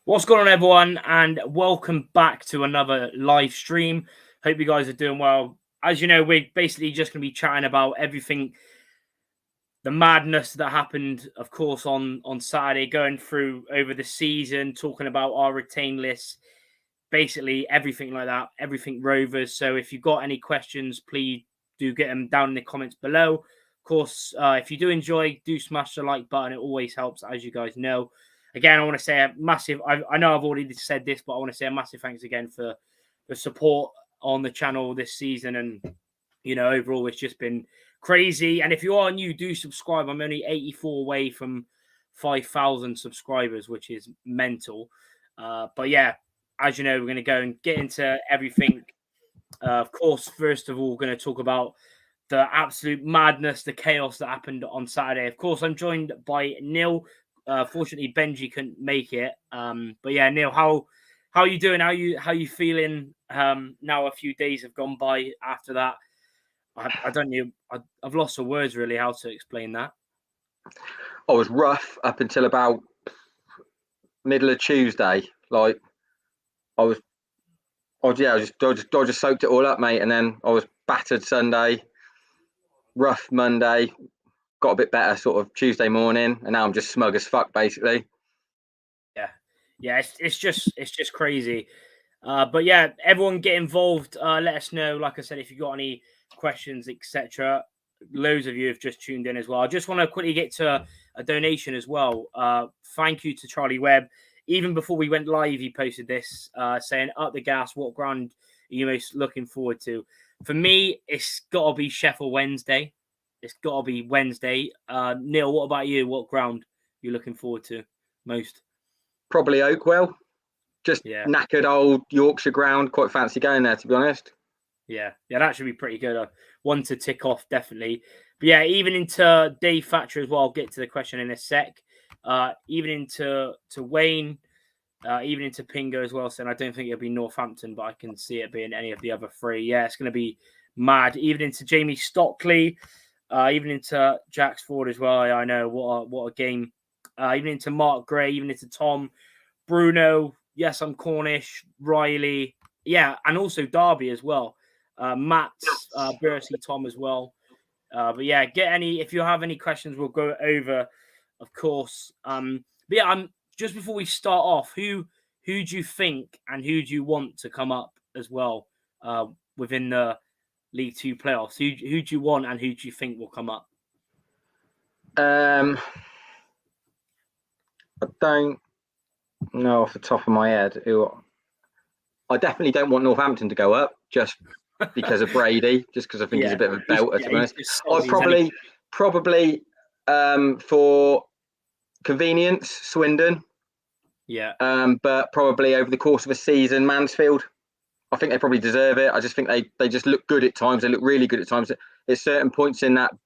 What's going on, everyone, and welcome back to another live stream. Hope you guys are doing well. As you know, we're basically just going to be chatting about everything, the madness that happened, of course, on Saturday, going through over the season, talking about our retain list, basically everything like that, everything Rovers. So if you've got any questions, please do get them down in the comments below. Of course, if you do enjoy, do smash the like button. It always helps, as you guys know. Again, I want to say a massive, I know I've already said this, but I want to say a massive thanks again for the support on the channel this season. And, overall, it's just been crazy. And if you are new, do subscribe. I'm only 84 away from 5,000 subscribers, which is mental. But yeah, as you know, we're going to go and get into everything. Of course, first of all, we're going to talk about the absolute madness, the chaos that happened on Saturday. Of course, I'm joined by Neil. Fortunately, Benji couldn't make it. But yeah, Neil, how are you doing? How you feeling? Now a few days have gone by after that. I don't know. I've lost the words really how to explain that. I was rough up until about middle of Tuesday. Like I just soaked it all up, mate. And then I was battered Sunday, rough Monday, got a bit better sort of Tuesday morning, and now I'm just smug as fuck, basically. Yeah, it's just crazy. But yeah, everyone get involved. Let us know. Like I said, if you got any questions, etc. Loads of you have just tuned in as well. I just want to quickly get to a donation as well. Thank you to Charlie Webb. Even before we went live, he posted this saying, "Up the gas. What ground are you most looking forward to?" For me, it's got to be Sheffield Wednesday. It's got to be Wednesday. Neil, what about you? What ground are you looking forward to most? Probably Oakwell. Just knackered old Yorkshire ground. Quite fancy going there, to be honest. Yeah, that should be pretty good. One to tick off, definitely. But yeah, even into Dave Thatcher as well. I'll get to the question in a sec. Even into Wayne, even into Pingo as well. So I don't think it'll be Northampton, but I can see it being any of the other three. Yeah, it's going to be mad. Even into Jamie Stockley, even into Jax Ford as well. I know what a game. Even into Mark Gray, even into Tom, Bruno. Yes, I'm Cornish, Riley. Yeah, and also Derby as well. Matt, Bursey, Tom as well. But yeah, if you have any questions, we'll go over, of course. But yeah, just before we start off, who do you think and who do you want to come up as well within the League Two playoffs? Who do you want and who do you think will come up? I don't know off the top of my head who. I definitely don't want Northampton to go up just because of Brady, just because I think he's a bit of a belter, to be honest. I'd probably for convenience, Swindon. Yeah. But probably over the course of a season, Mansfield. I think they probably deserve it. I just think they just look good at times. They look really good at times. At certain points in that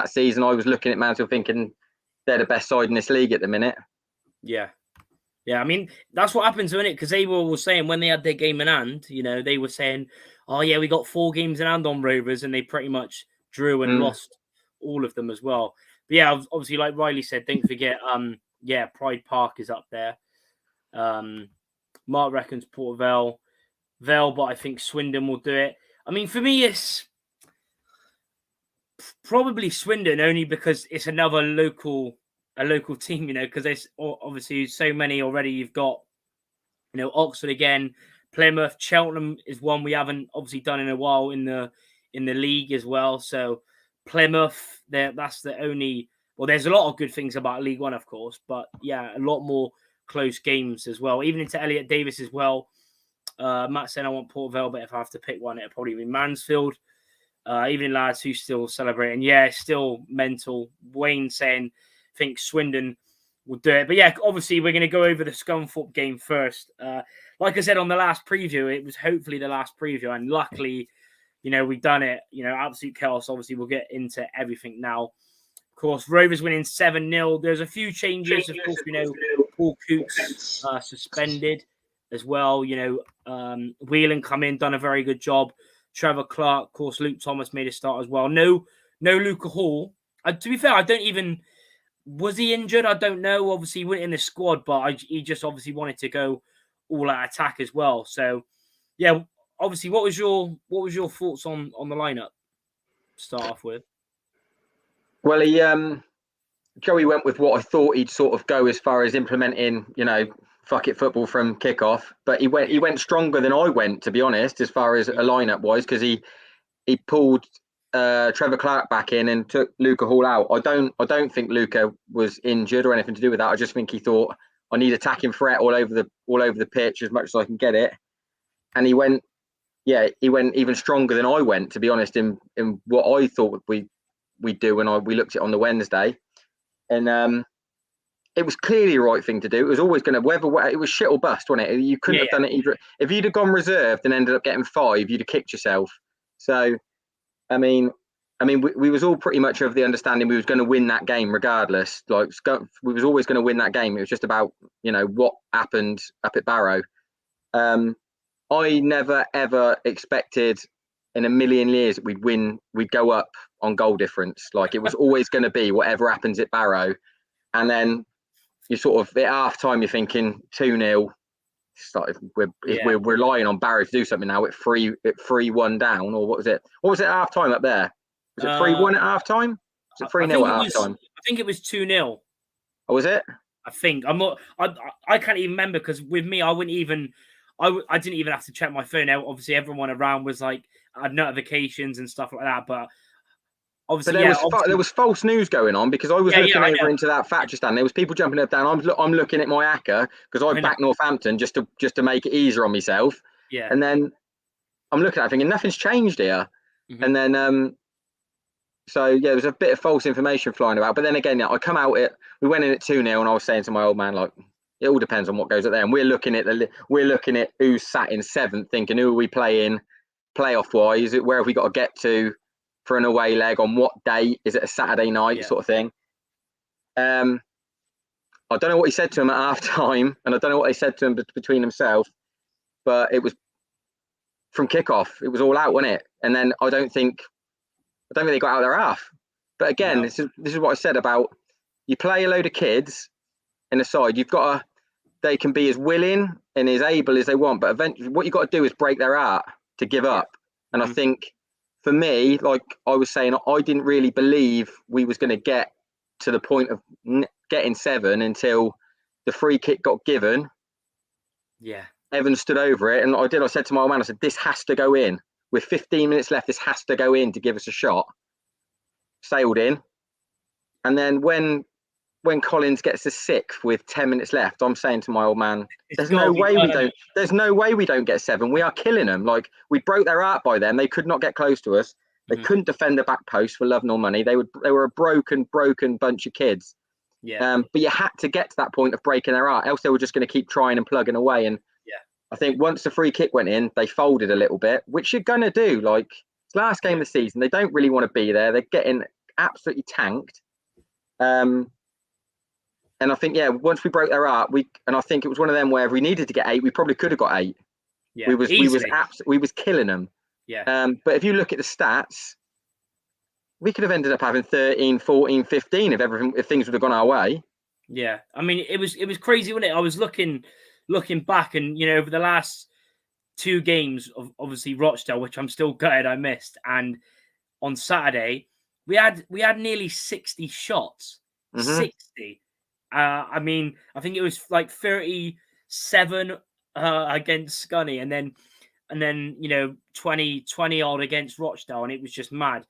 season, I was looking at Mansfield thinking they're the best side in this league at the minute. Yeah. Yeah, I mean, that's what happens, isn't it? Because they were saying when they had their game in hand, they were saying, oh, yeah, we got 4 games in hand on Rovers, and they pretty much drew and lost all of them as well. But yeah, obviously, like Riley said, don't forget, Pride Park is up there. Mark reckons Port Vale, but I think Swindon will do it. I mean, for me, it's probably Swindon only because it's another local team, because there's obviously so many already. You've got, Oxford again, Plymouth, Cheltenham is one we haven't obviously done in a while in the league as well. So Plymouth, that's the only. Well, there's a lot of good things about League One, of course, but yeah, a lot more close games as well. Even into Elliot Davis as well. Matt saying I want Port Vale, but if I have to pick one, it'll probably be Mansfield. Even lads who still celebrating, yeah, still mental. Wayne saying, think Swindon will do it. But yeah, obviously we're going to go over the Scunthorpe game first. Like I said on the last preview, it was hopefully the last preview, and luckily, we've done it. Absolute chaos. Obviously, we'll get into everything now. Of course, Rovers winning 7-0. There's a few changes. Of course, we know Paul Coots suspended as well. Whelan come in, done a very good job. Trevor Clark, of course, Luke Thomas made a start as well. No Luca Hall. To be fair, I don't even Was he injured? I don't know. Obviously, he went in the squad, but he just obviously wanted to go all out attack as well. So, yeah, obviously, what was your thoughts on the lineup? Start off with. Well, Joey went with what I thought he'd sort of go as far as implementing, fuck it football from kickoff. But he went stronger than I went, to be honest, as far as a lineup wise, because he pulled Trevor Clark back in and took Luca Hall out. I don't think Luca was injured or anything to do with that. I just think he thought, I need attacking threat all over the pitch as much as I can get it. And he went even stronger than I went, to be honest, in what I thought we'd do when we looked at it on the Wednesday. And it was clearly the right thing to do. It was always going to, it was shit or bust, wasn't it? You couldn't have done it either. If you'd have gone reserved and ended up getting 5, you'd have kicked yourself. So, I mean, we was all pretty much of the understanding we was going to win that game regardless. Like, we was always going to win that game. It was just about, what happened up at Barrow. I never ever expected in a million years that we'd go up on goal difference. Like, it was always going to be whatever happens at Barrow. And then you sort of at half time you're thinking 2-0. We're relying on Barrow to do something now at 3-1 down, or what was it? What was it at half time up there? Was it 3-1 at half time? Was it 3-0 at half time? I think it was 2-0. Oh, was it? I think I can't even remember, because with me I didn't even have to check my phone out. Obviously everyone around was like had notifications and stuff like that, but obviously, there was false news going on, because I was looking over into that Thatcher stand. There was people jumping up down. I'm looking at my ACCA because I backed Northampton just to make it easier on myself. Yeah. And then I'm looking at it thinking nothing's changed here. Mm-hmm. And then there was a bit of false information flying about. But then again, I come out we went in at 2-0, and I was saying to my old man, like, it all depends on what goes up there. And we're looking at who's sat in 7th, thinking, who are we playing playoff wise? Where have we got to get to for an away leg, on what day? Is it a Saturday night sort of thing? I don't know what he said to him at half time, and I don't know what they said to him between themselves, but it was from kickoff. It was all out, wasn't it? And then I don't think they got out of their half. But again, this is what I said about, you play a load of kids in a side. They can be as willing and as able as they want, but eventually what you've got to do is break their heart to give up. And I think, for me, like I was saying, I didn't really believe we was going to get to the point of getting 7 until the free kick got given. Yeah. Evan stood over it, and I said to my old man, I said, this has to go in. With 15 minutes left, this has to go in to give us a shot. Sailed in. And then when Collins gets the 6th with 10 minutes left, I'm saying to my old man, there's no way we don't get 7. We are killing them. Like, we broke their heart by them. They could not get close to us. They couldn't defend the back post for love nor money. They were a broken bunch of kids. Yeah. But you had to get to that point of breaking their heart, else they were just going to keep trying and plugging away. And I think once the free kick went in, they folded a little bit, which you're going to do. Like, it's last game of the season. They don't really want to be there. They're getting absolutely tanked. And I think, once we broke their heart, I think it was one of them where if we needed to get 8, we probably could have got 8. Yeah, we was killing them. Yeah. But if you look at the stats, we could have ended up having 13, 14, 15 if things would have gone our way. Yeah. I mean, it was crazy, wasn't it? I was looking back, and over the last 2 games of obviously Rochdale, which I'm still gutted I missed, and on Saturday we had nearly 60 shots. 60. I mean, I think it was like 37 against Scunny, and then 20 odd against Rochdale, and it was just mad.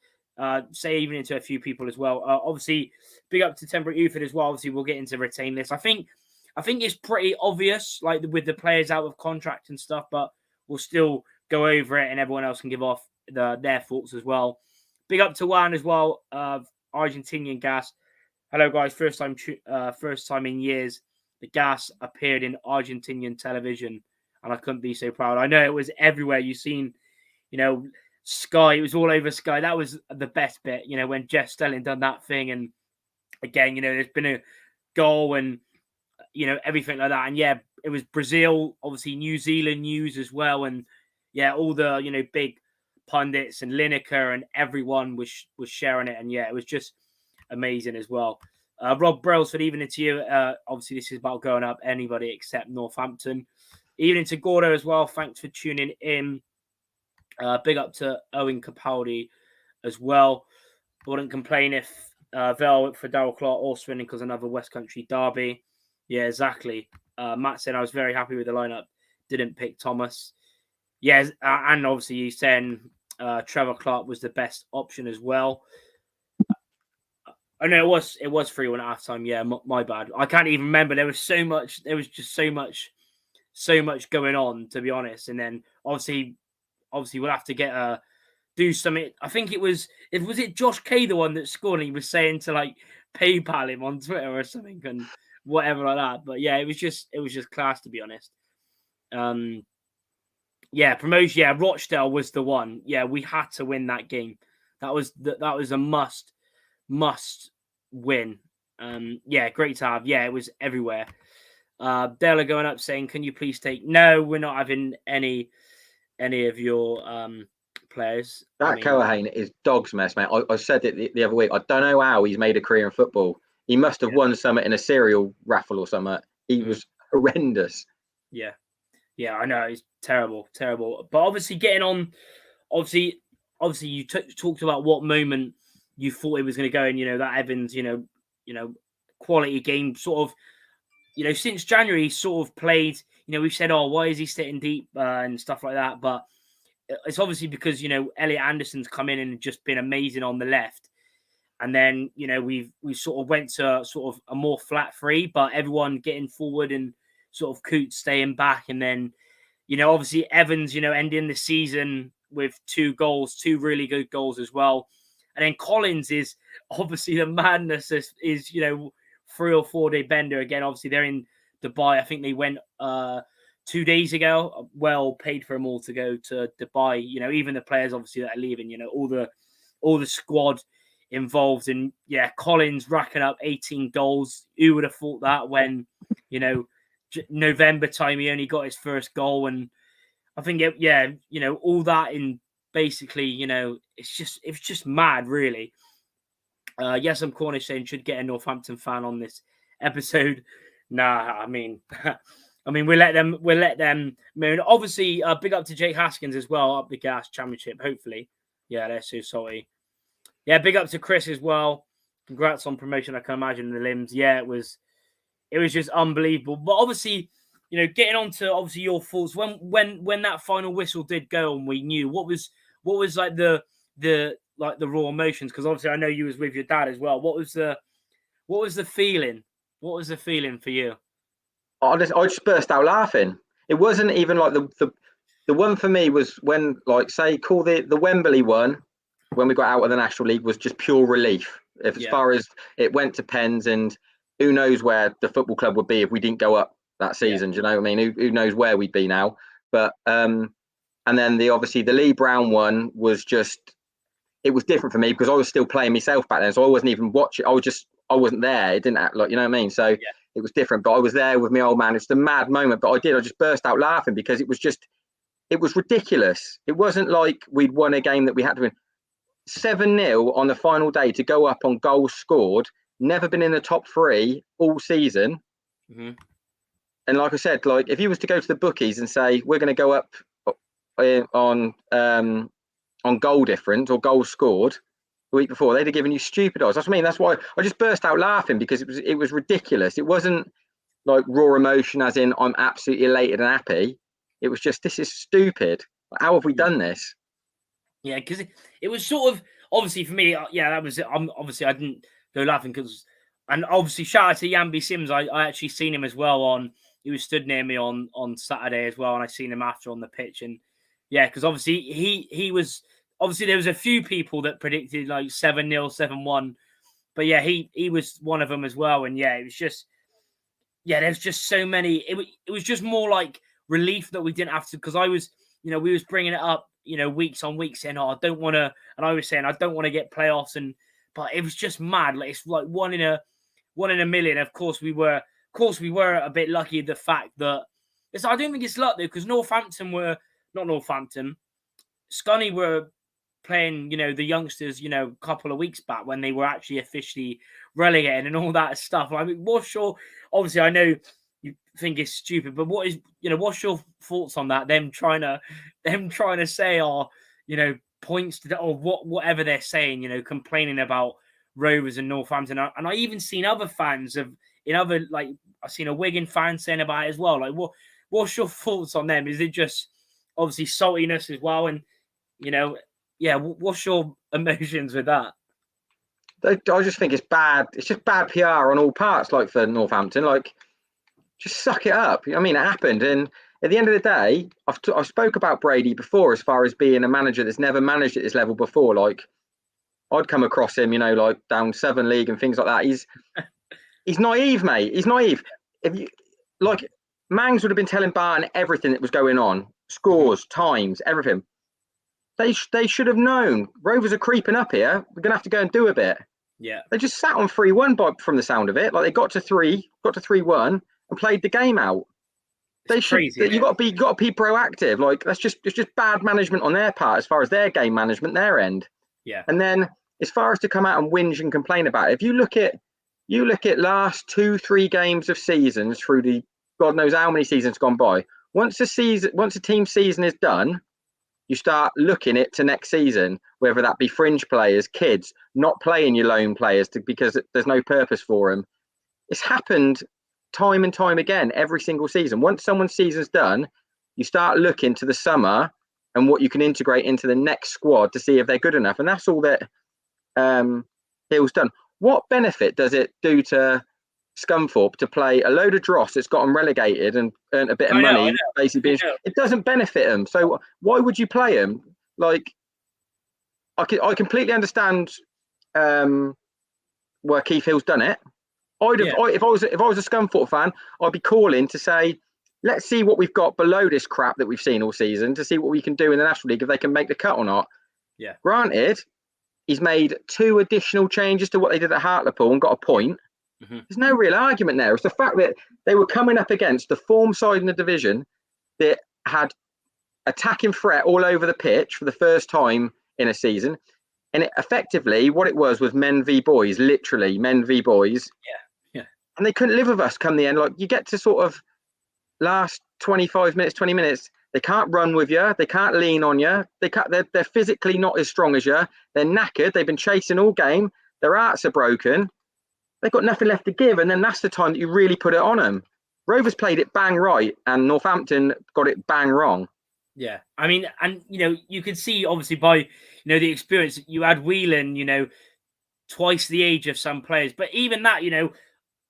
Say even into a few people as well. Obviously, big up to Temperate Uford as well. Obviously, we'll get into retain list. I think it's pretty obvious, like with the players out of contract and stuff, but we'll still go over it, and everyone else can give off their thoughts as well. Big up to Juan as well, of Argentinian Gas. Hello, guys. First time in years the Gas appeared in Argentinian television, and I couldn't be so proud. I know it was everywhere. You've seen, Sky. It was all over Sky. That was the best bit, when Jeff Stelling done that thing. And again, there's been a goal and, everything like that. And it was Brazil, obviously New Zealand news as well. And all the, big pundits and Lineker and everyone was sharing it. And it was just amazing as well. Rob Brailsford, evening to you. Obviously, this is about going up anybody except Northampton. Evening to Gordo as well. Thanks for tuning in. Big up to Owen Capaldi as well. Wouldn't complain if Vale for Darryl Clark also winning because another West Country derby. Yeah, exactly. Matt said I was very happy with the lineup. Didn't pick Thomas. Yeah, and obviously you saying Trevor Clark was the best option as well. I know it was 3-1 at halftime. Yeah, my bad. I can't even remember. There was so much. There was just so much going on, to be honest. And then obviously we'll have to do something. I think was it Josh K, the one that scored, and he was saying to like PayPal him on Twitter or something and whatever like that. But yeah, it was just class, to be honest. Yeah, promotion. Yeah, Rochdale was the one. Yeah, we had to win that game. That was a must win. Yeah, great to have. Yeah, it was everywhere. Dale are going up saying, "Can you please take?" No, we're not having any of your players. That Cohen is dog's mess, mate. I said it the other week. I don't know how he's made a career in football. He must have won something in a cereal raffle or something. He was horrendous. Yeah, I know. It's terrible. But obviously getting on, obviously you talked about what moment you thought it was going to go in, that Evans, quality game sort of, since January sort of played, we've said, oh, why is he sitting deep and stuff like that. But it's obviously because, Elliot Anderson's come in and just been amazing on the left. And then, we sort of went to sort of a more flat three, but everyone getting forward and sort of Coots staying back. And then, obviously Evans, ending the season with 2 goals, 2 really good goals as well. And then Collins is obviously the madness is 3 or 4 day bender again. Obviously they're in Dubai. I think they went 2 days ago. Well paid for them all to go to Dubai. Even the players obviously that are leaving. All the squad involved. And yeah, Collins racking up 18 goals. Who would have thought that when November time he only got his first goal? And I think all that in basically it's just mad, really. Yes, I'm Cornish saying should get a Northampton fan on this episode. Nah, I mean we'll let them. Obviously, big up to Jake Haskins as well, up the gas championship. Hopefully, yeah, they're so salty. Yeah, big up to Chris as well. Congrats on promotion. I can imagine the limbs. Yeah, it was just unbelievable. But obviously, getting on to obviously your thoughts when that final whistle did go and we knew what was like the raw emotions, because obviously I know you was with your dad as well. What was the feeling? What was the feeling for you? I just burst out laughing. It wasn't even like the one for me was when, like, say, call the Wembley one when we got out of the National League was just pure relief. As far as it went to pens, and who knows where the football club would be if we didn't go up that season. Do you know what I mean? Who knows where we'd be now? But and then obviously the Lee Brown one was just, it was different for me because I was still playing myself back then, so I wasn't even watching. I wasn't there. It didn't act like, you know what I mean? So it was different. But I was there with my old man. It's a mad moment. But I just burst out laughing because it was ridiculous. It wasn't like we'd won a game that we had to win. 7-0 on the final day to go up on goals scored. Never been in the top 3 all season. Mm-hmm. And like I said, like if you was to go to the bookies and say we're going to go up on goal difference or goals scored the week before, they'd have given you stupid odds. That's what I mean. That's why I just burst out laughing, because it was ridiculous. It wasn't like raw emotion as in I'm absolutely elated and happy. It was just, this is stupid. How have we done this? Yeah, because it was sort of, obviously for me, that was it. Obviously I didn't go laughing because, and obviously shout out to Yambi Sims. I actually seen him as well he was stood near me on Saturday as well, and I seen him after on the pitch. And yeah, because obviously he was, obviously there was a few people that predicted like 7-0, 7-1, but yeah, he was one of them as well. And yeah, it was just, there's just so many. It was just more like relief that we didn't have to, because I was, we was bringing it up, weeks on weeks, saying, oh, I don't want to, and I was saying I don't want to get playoffs, but it was just mad. Like it's like one in a million. Of course we were a bit lucky. The fact that I don't think it's luck though, because Scunny were playing, the youngsters, a couple of weeks back when they were actually officially relegated and all that stuff. I mean, obviously I know you think it's stupid, but what's your thoughts on that? Them trying to say, points to or whatever they're saying, complaining about Rovers and Northampton. And I even seen other fans I've seen a Wigan fan saying about it as well. Like, what's your thoughts on them? Is it just obviously saltiness as well? And, what's your emotions with that? I just think it's bad. It's just bad PR on all parts, like for Northampton. Like, just suck it up. I mean, it happened. And at the end of the day, I've spoke about Brady before as far as being a manager that's never managed at this level before. Like, I'd come across him, like down Southern League and things like that. He's naive, mate. He's naive. If you like, Mangs would have been telling Barton everything that was going on, scores, times, everything. They should have known. Rovers are creeping up here. We're gonna have to go and do a bit. Yeah. They just sat on 3-1 from the sound of it. Like, they got to 3-1 and played the game out. You got to be proactive. Like, it's just bad management on their part as far as their game management, their end. Yeah. And then as far as to come out and whinge and complain about it, if you look at last 2-3 games of seasons through the God knows how many seasons gone by. Once a team season is done, you start looking it to next season, whether that be fringe players, kids, not playing your lone players because there's no purpose for them. It's happened time and time again every single season. Once someone's season's done, you start looking to the summer and what you can integrate into the next squad to see if they're good enough. And that's all that Hill's done. What benefit does it do to Scunthorpe to play a load of dross that's got them relegated and earned a bit of money? Basically, it doesn't benefit them. So why would you play them? Like, I completely understand where Keith Hill's done it. If I was a Scunthorpe fan, I'd be calling to say, let's see what we've got below this crap that we've seen all season to see what we can do in the National League, if they can make the cut or not. Yeah. Granted, he's made 2 additional changes to what they did at Hartlepool and got a point. Mm-hmm. There's no real argument there. It's the fact that they were coming up against the form side in the division that had attacking threat all over the pitch for the first time in a season. And effectively, what it was men v boys, literally men v boys. Yeah. And they couldn't live with us come the end. Like, you get to sort of last 25 minutes, 20 minutes, they can't run with you. They can't lean on you. They're physically not as strong as you. They're knackered. They've been chasing all game. Their hearts are broken. They've got nothing left to give. And then that's the time that you really put it on them. Rovers played it bang right and Northampton got it bang wrong. Yeah. I mean, and, you could see obviously by, the experience, you had Whelan, twice the age of some players. But even that,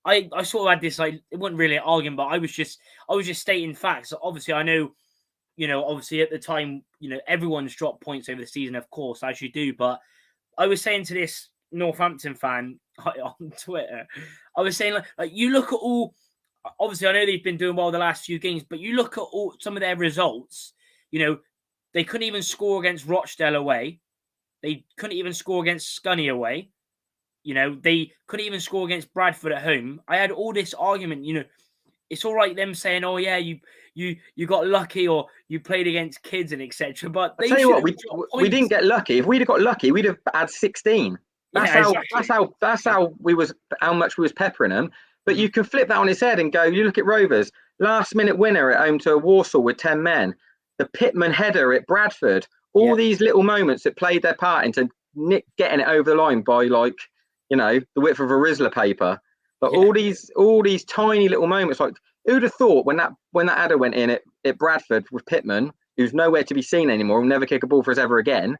I sort of had this, like, it wasn't really an argument, but I was just stating facts. So obviously, I know, obviously at the time, everyone's dropped points over the season, of course, as you do. But I was saying to this Northampton fan on Twitter, I was saying, like you look at all, obviously, I know they've been doing well the last few games, but you look at all some of their results, they couldn't even score against Rochdale away. They couldn't even score against Scunny away. They couldn't even score against Bradford at home. I had all this argument, it's all right them saying, oh yeah, you got lucky or you played against kids and etc. But I tell you what, we didn't get lucky. If we'd have got lucky, we'd have had 16. That's how much we was peppering them. But you can flip that on its head and go, you look at Rovers, last minute winner at home to Warsaw with 10 men, the Pittman header at Bradford, all these little moments that played their part into Nick getting it over the line by, like, the width of a Rizzler paper. But all these tiny little moments, like, who'd have thought when that header went in at Bradford with Pittman, who's nowhere to be seen anymore, will never kick a ball for us ever again,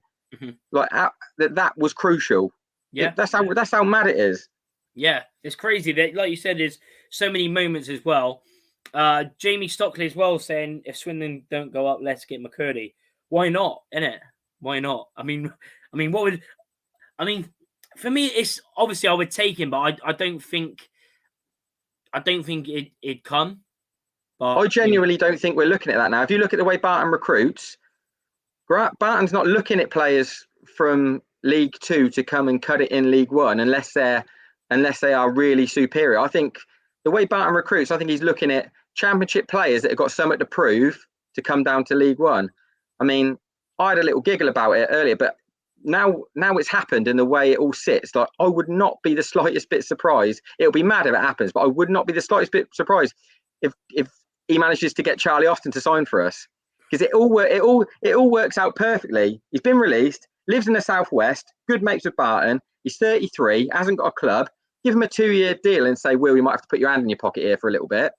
like that was crucial. Yeah, that's how mad it is. Yeah, it's crazy that, like you said, there's so many moments as well. Jamie Stockley as well saying, if Swindon don't go up, let's get McCurdy. Why not? Innit? Why not? I mean, for me, it's obviously I would take him, but I don't think it'd come. But I genuinely don't think we're looking at that now. If you look at the way Barton recruits, Barton's not looking at players from League 2 to come and cut it in League 1 unless they are really superior. I think the way Barton recruits, I think he's looking at Championship players that have got something to prove to come down to League 1. I mean, I had a little giggle about it earlier, but now it's happened in the way it all sits. Like, I would not be the slightest bit surprised. It'll be mad if it happens, but I would not be the slightest bit surprised if he manages to get Charlie Austin to sign for us, because it all works out perfectly. He's been released, lives in the southwest, good mates with Barton. He's 33, hasn't got a club. Give him a 2-year deal and say, Will, you might have to put your hand in your pocket here for a little bit.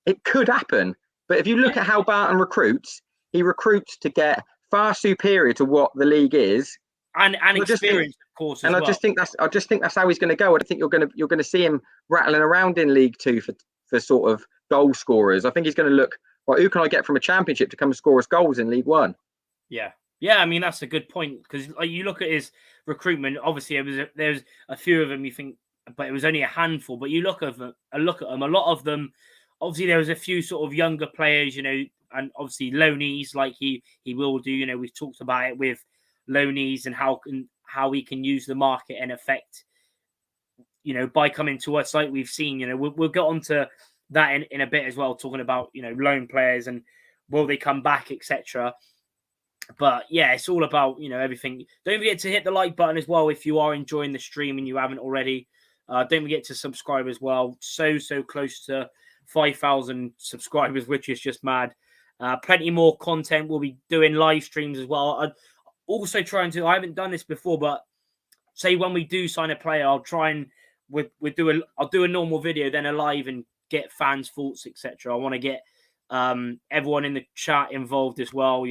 It could happen. But if you look at how Barton recruits, he recruits to get far superior to what the league is, and experience, of course. And I just think that's how he's going to go. I think you're going to see him rattling around in League Two for sort of goal scorers. I think he's going to look, well, who can I get from a championship to come and score us goals in League One? Yeah. I mean, that's a good point, because you look at his recruitment. Obviously, there's a few of them you think, but it was only a handful. But you look at them, a lot of them. Obviously, there was a few sort of younger players, and obviously loanees, like he will do. We've talked about it with loanees and how he can use the market and affect, by coming to us, like we've seen. We'll get onto that in a bit as well, talking about loan players and will they come back, etc. But yeah, it's all about everything. Don't forget to hit the like button as well if you are enjoying the stream and you haven't already. Don't forget to subscribe as well. So close to 5,000 subscribers, which is just mad. Plenty more content. We'll be doing live streams as well. I'm also trying to, I haven't done this before, but say when we do sign a player, I'll try and I'll do a normal video, then a live, and get fans' thoughts, etc. I want to get everyone in the chat involved as well.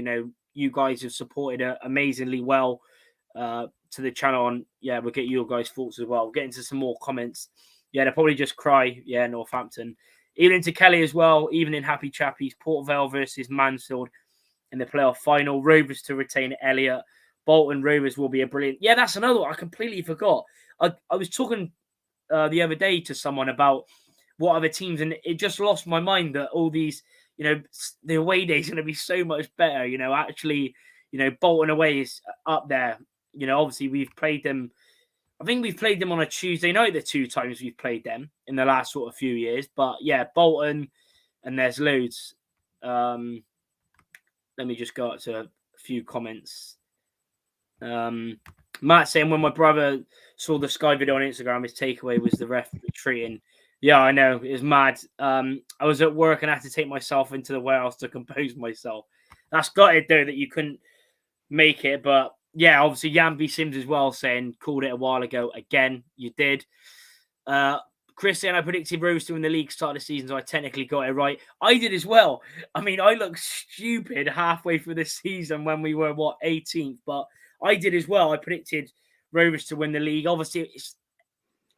You guys have supported amazingly well to the channel, and we'll get your guys' thoughts as well. We'll get into some more comments. They'll probably just cry. Northampton. Evening to Kelly as well. Evening, happy chappies. Port Vale versus Mansfield in the playoff final. Rovers to retain Elliott. Bolton Rovers will be a brilliant. Yeah, that's another one. I completely forgot. I was talking the other day to someone about what other teams, and it just lost my mind that all these, the away day is going to be so much better. Actually, Bolton away is up there. Obviously we've played them. I think we've played them on a Tuesday night the 2 times we've played them in the last sort of few years. But yeah, Bolton, and there's loads. Let me just go up to a few comments. Matt saying, when my brother saw the Sky video on Instagram, his takeaway was the ref retreating. Yeah, I know. It was mad. I was at work and I had to take myself into the warehouse to compose myself. That's gutted, though, that you couldn't make it. But yeah, obviously, Yambi Sims as well saying, called it a while ago. Again, you did. Chris saying, I predicted Rovers to win the league start of the season, so I technically got it right. I did as well. I mean, I looked stupid halfway through the season when we were, 18th? But I did as well. I predicted Rovers to win the league. Obviously, it's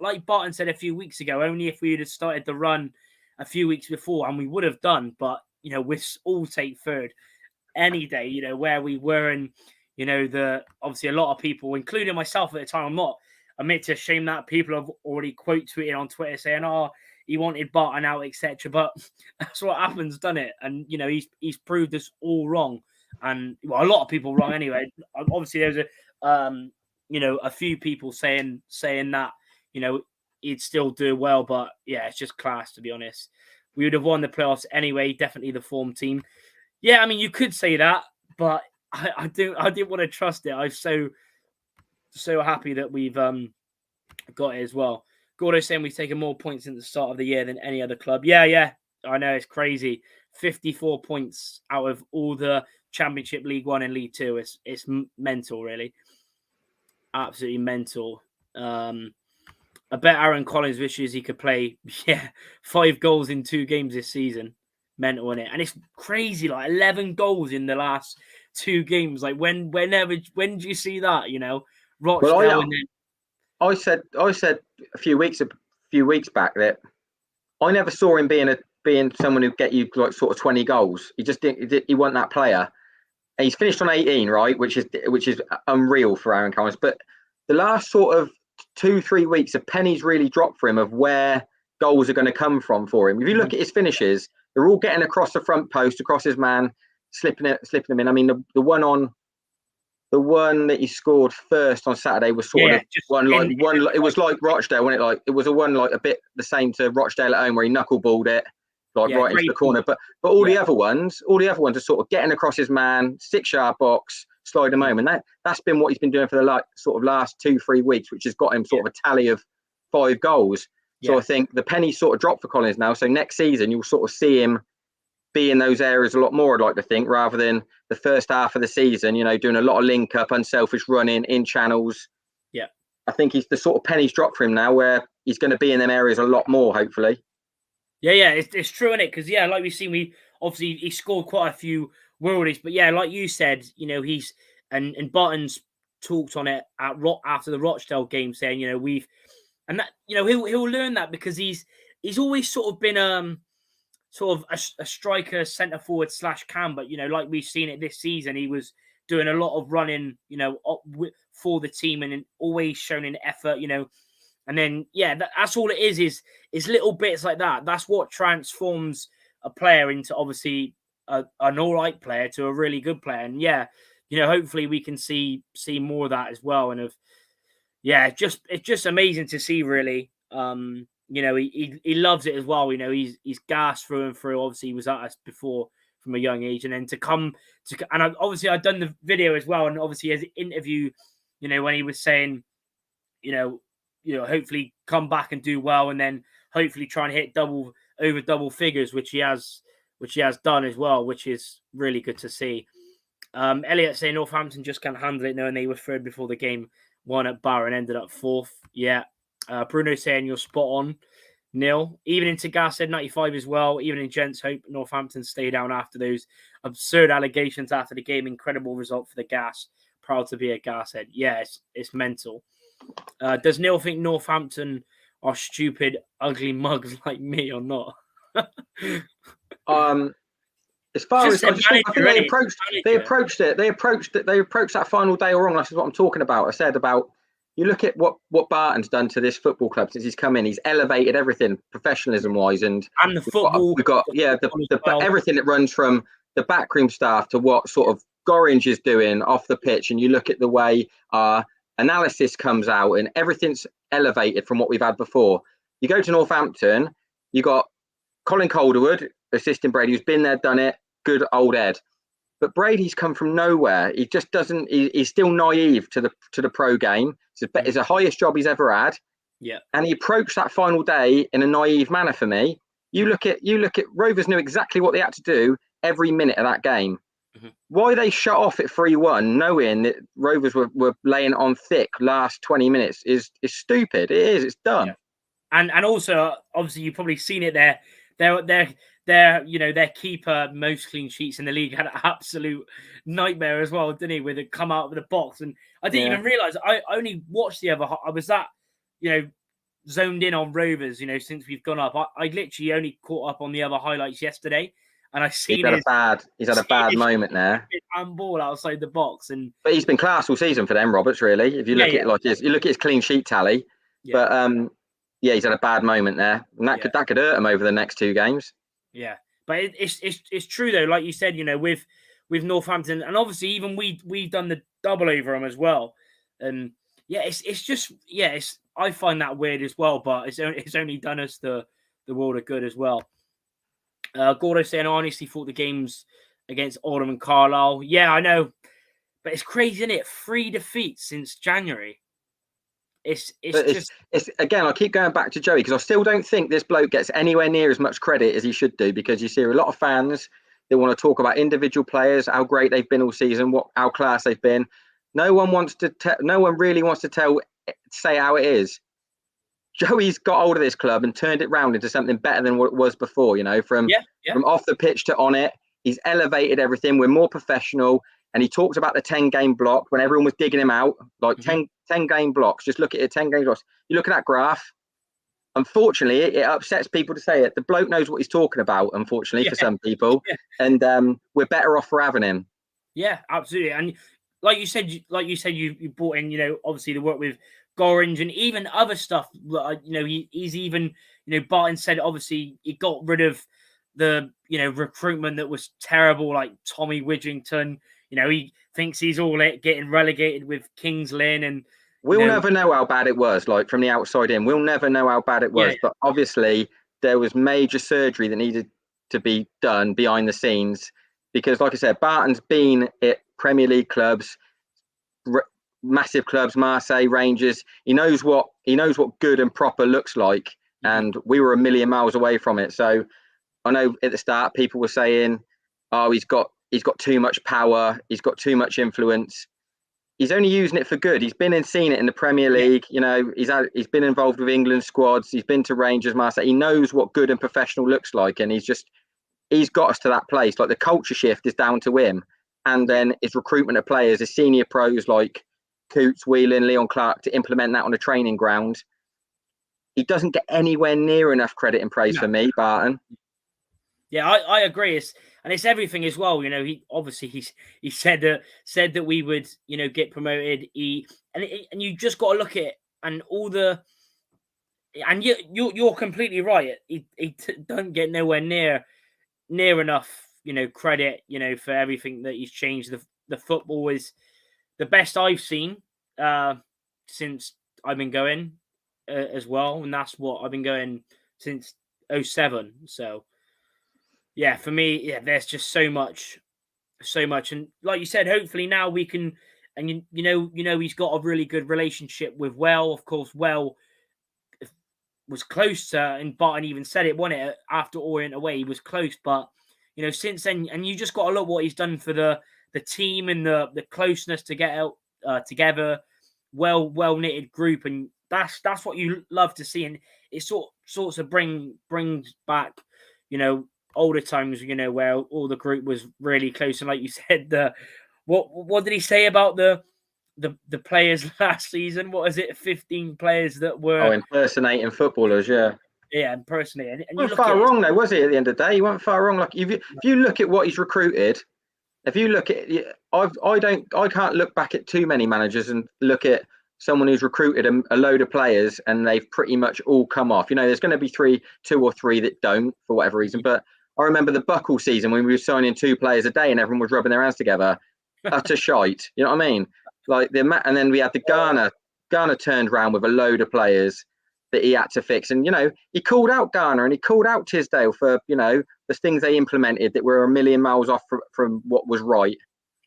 like Barton said a few weeks ago, only if we had started the run a few weeks before, and we would have done. But, we'll all take third any day, where we were. And, obviously a lot of people, including myself at the time, I'm not admit to shame that people have already quote tweeted on Twitter saying, he wanted Barton out, etc. But that's what happens, doesn't it? And, he's proved us all wrong. And, a lot of people wrong anyway. Obviously, there's a few people saying that, he'd still do well. But, yeah, it's just class, to be honest. We would have won the playoffs anyway. Definitely the form team. Yeah, I mean, you could say that, but I didn't want to trust it. I'm so happy that we've got it as well. Gordo's saying we've taken more points in the start of the year than any other club. Yeah. I know, it's crazy. 54 points out of all the Championship, League One and League Two. It's mental, really. Absolutely mental. I bet Aaron Collins wishes he could play 5 goals in 2 games this season. Mental, isn't it? And it's crazy, like 11 goals in the last 2 games. Like when do you see that? Rochdale. Well, I said a few weeks back that I never saw him being someone who'd get you like sort of 20 goals. He just didn't. He wasn't that player. And he's finished on 18, right? Which is unreal for Aaron Collins. But the last sort of 2-3 weeks, a penny's really dropped for him of where goals are going to come from for him. If you look at his finishes, they're all getting across the front post, across his man, slipping them in. I mean, the one that he scored first on Saturday was sort of one. It was like Rochdale, wasn't it? It was a bit the same to Rochdale at home where he knuckleballed it right into the corner. But all the other ones are sort of getting across his man, 6-yard box, slide them home. And that's been what he's been doing for the sort of last 2-3 weeks, which has got him sort of a tally of 5 goals. So I think the penny's sort of dropped for Collins now. So next season, you'll sort of see him be in those areas a lot more, I'd like to think, rather than the first half of the season, doing a lot of link up, unselfish running in channels. Yeah. I think he's the sort of penny's dropped for him now where he's going to be in them areas a lot more, hopefully. Yeah, it's true, isn't it? Because, like we've seen, he scored quite a few worldies, but like you said, he's, and Buttons talked on it after the Rochdale game saying, he'll learn that because he's always sort of been, sort of a striker, centre forward / cam, but like we've seen it this season, he was doing a lot of running, for the team and always showing an effort, and then that's all it is little bits like that. That's what transforms a player into obviously an all right player to a really good player, and hopefully we can see more of that as well. And it's just amazing to see, really. He loves it as well. He's gassed through and through. Obviously, he was at us before from a young age, and then I've done the video as well, and obviously his interview, when he was saying, hopefully come back and do well, and then hopefully try and hit double figures, which he has done as well, which is really good to see. Elliot saying Northampton just can't handle it, knowing they were third before the game, won at Barrow and ended up fourth. Yeah. Bruno saying you're spot on, Neil. Even in Gas said 95 as well. Even in Gents, hope Northampton stay down after those absurd allegations after the game. Incredible result for the Gas. Proud to be a Gas head. Yeah, it's mental. Does Neil think Northampton are stupid, ugly mugs like me or not? As far as I think they approached that final day wrong. That's what I'm talking about. I said about. You look at what Barton's done to this football club since he's come in. He's elevated everything professionalism-wise, and the football. We've got everything that runs from the backroom staff to what sort of Gorringe is doing off the pitch. And you look at the way our analysis comes out, and everything's elevated from what we've had before. You go to Northampton, you got Colin Calderwood assisting Brady, who's been there, done it. Good old Ed. But Brady's come from nowhere. He just doesn't. He's still naive to the pro game. It's the highest job he's ever had. Yeah. And he approached that final day in a naive manner. For me, you look at Rovers knew exactly what they had to do every minute of that game. Mm-hmm. Why they shut off at 3-1, knowing that Rovers were laying on thick last 20 minutes is stupid. It is. It's done. Yeah. And also, obviously, you've probably seen it there. Their keeper, most clean sheets in the league, had an absolute nightmare as well, didn't he? With it come out of the box, and I didn't even realise. I only watched the other. I was that zoned in on Rovers. Since we've gone up, I literally only caught up on the other highlights yesterday, and I seen he's had a bad moment there. Handball outside the box, but he's been class all season for them, Roberts. Really, if you look at you look at his clean sheet tally, but he's had a bad moment there, and that could hurt him over the next 2 games. Yeah, but it's true though. Like you said, with Northampton, and obviously even we've done the double over them as well. And I find that weird as well. But it's only done us the world of good as well. Gordo saying, I honestly thought the games against Oldham and Carlisle. Yeah, I know, but it's crazy, isn't it? 3 defeats since January. It's again, I keep going back to Joey because I still don't think this bloke gets anywhere near as much credit as he should do, because you see a lot of fans that want to talk about individual players, how great they've been all season, how class they've been. No one really wants to say how it is. Joey's got hold of this club and turned it round into something better than what it was before, from off the pitch to on it. He's elevated everything. We're more professional. And he talked about the 10-game block when everyone was digging him out, like 10-game blocks. Just look at it, 10-game blocks. You look at that graph. Unfortunately, it upsets people to say it. The bloke knows what he's talking about, unfortunately, for some people. Yeah. And we're better off for having him. Yeah, absolutely. And like you said, you brought in, obviously the work with Gorringe and even other stuff. He's even, Barton said, obviously, he got rid of the, recruitment that was terrible, like Tommy Widgington. He thinks he's all it, getting relegated with Kings Lynn, and we'll never know how bad it was. Like from the outside in, we'll never know how bad it was. Yeah. But obviously, there was major surgery that needed to be done behind the scenes, because, like I said, Barton's been Premier League clubs, massive clubs, Marseille, Rangers. He knows what good and proper looks like, and we were a million miles away from it. So I know at the start people were saying, "Oh, he's got too much power. He's got too much influence." He's only using it for good. He's been and seen it in the Premier League. You know, he's been involved with England squads. He's been to Rangers, Marseille. He knows what good and professional looks like, and he's got us to that place. Like, the culture shift is down to him, and then his recruitment of players, his senior pros like Coots, Whelan, Leon Clark, to implement that on a training ground. He doesn't get anywhere near enough credit and praise for me, Barton. Yeah, I agree. It's everything as well. You know, he said that we would, you know, get promoted. And you just got to look at it and all the, and you're completely right. He don't get nowhere near enough, you know, credit, you know, for everything that he's changed. The football is the best I've seen since I've been going as well, and that's what I've been going since 2007. So. Yeah, for me, yeah, there's just so much, and like you said, hopefully now we can, and you know, he's got a really good relationship with Well. Of course, Well was close to, and Barton even said it, wasn't it, after Orient away, he was close, but you know, since then, and you just got to look what he's done for the team and the closeness to get out together, well knitted group, and that's what you love to see, and it sorts of brings back, you know, older times, you know, where all the group was really close. And like you said, what did he say about the players last season? What is it, 15 players that were impersonating footballers? Yeah, impersonating. And you weren't far wrong though, was he? At the end of the day, you weren't far wrong. Like, if you look at what he's recruited, if you look at, I can't look back at too many managers and look at someone who's recruited a load of players and they've pretty much all come off. You know, there's going to be two or three that don't for whatever reason, but I remember the Buckle season when we were signing 2 players a day and everyone was rubbing their hands together. Utter shite. You know what I mean? Like, and then we had the Ghana. Ghana turned around with a load of players that he had to fix. And, you know, he called out Ghana and he called out Tisdale for, you know, the things they implemented that were a million miles off from what was right.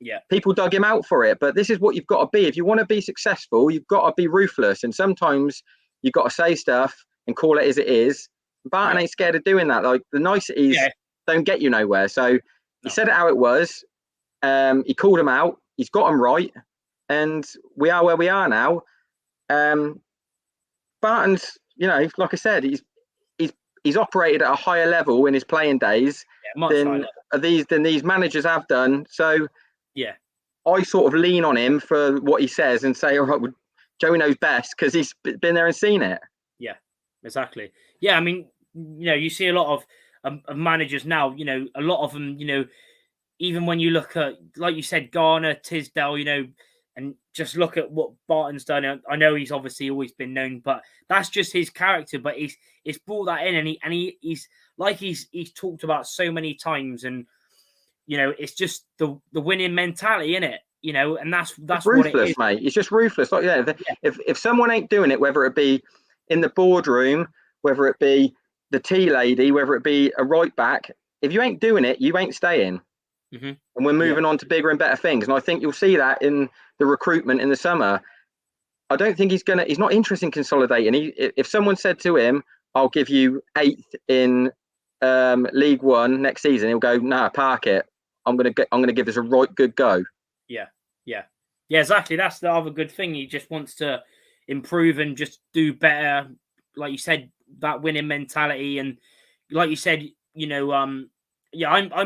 Yeah. People dug him out for it. But this is what you've got to be. If you want to be successful, you've got to be ruthless. And sometimes you've got to say stuff and call it as it is. Barton ain't scared of doing that. Like, the niceties don't get you nowhere. So he said it how it was. He called him out. He's got him right, and we are where we are now. Barton's, you know, like I said, he's operated at a higher level in his playing days than these managers have done. So yeah, I sort of lean on him for what he says and say, all right, well, Joey knows best because he's been there and seen it. Yeah, exactly. Yeah, I mean, you know, you see a lot of managers now, you know, a lot of them, you know, even when you look at, like you said, Garner, Tisdale, you know, and just look at what Barton's done. I know he's obviously always been known, but that's just his character. But he's brought that in, and he's like he's talked about so many times, and you know, it's just the winning mentality in it, you know, and that's ruthless, what it is, mate. It's just ruthless. Like, if someone ain't doing it, whether it be in the boardroom, whether it be the tea lady, whether it be a right back, if you ain't doing it, you ain't staying. Mm-hmm. And we're moving on to bigger and better things. And I think you'll see that in the recruitment in the summer. I don't think he's not interested in consolidating. If someone said to him, I'll give you 8th in League One next season, he'll go, nah, park it. I'm gonna give this a right good go. Yeah, exactly. That's the other good thing. He just wants to improve and just do better. Like you said, that winning mentality, and like you said, you know, I'm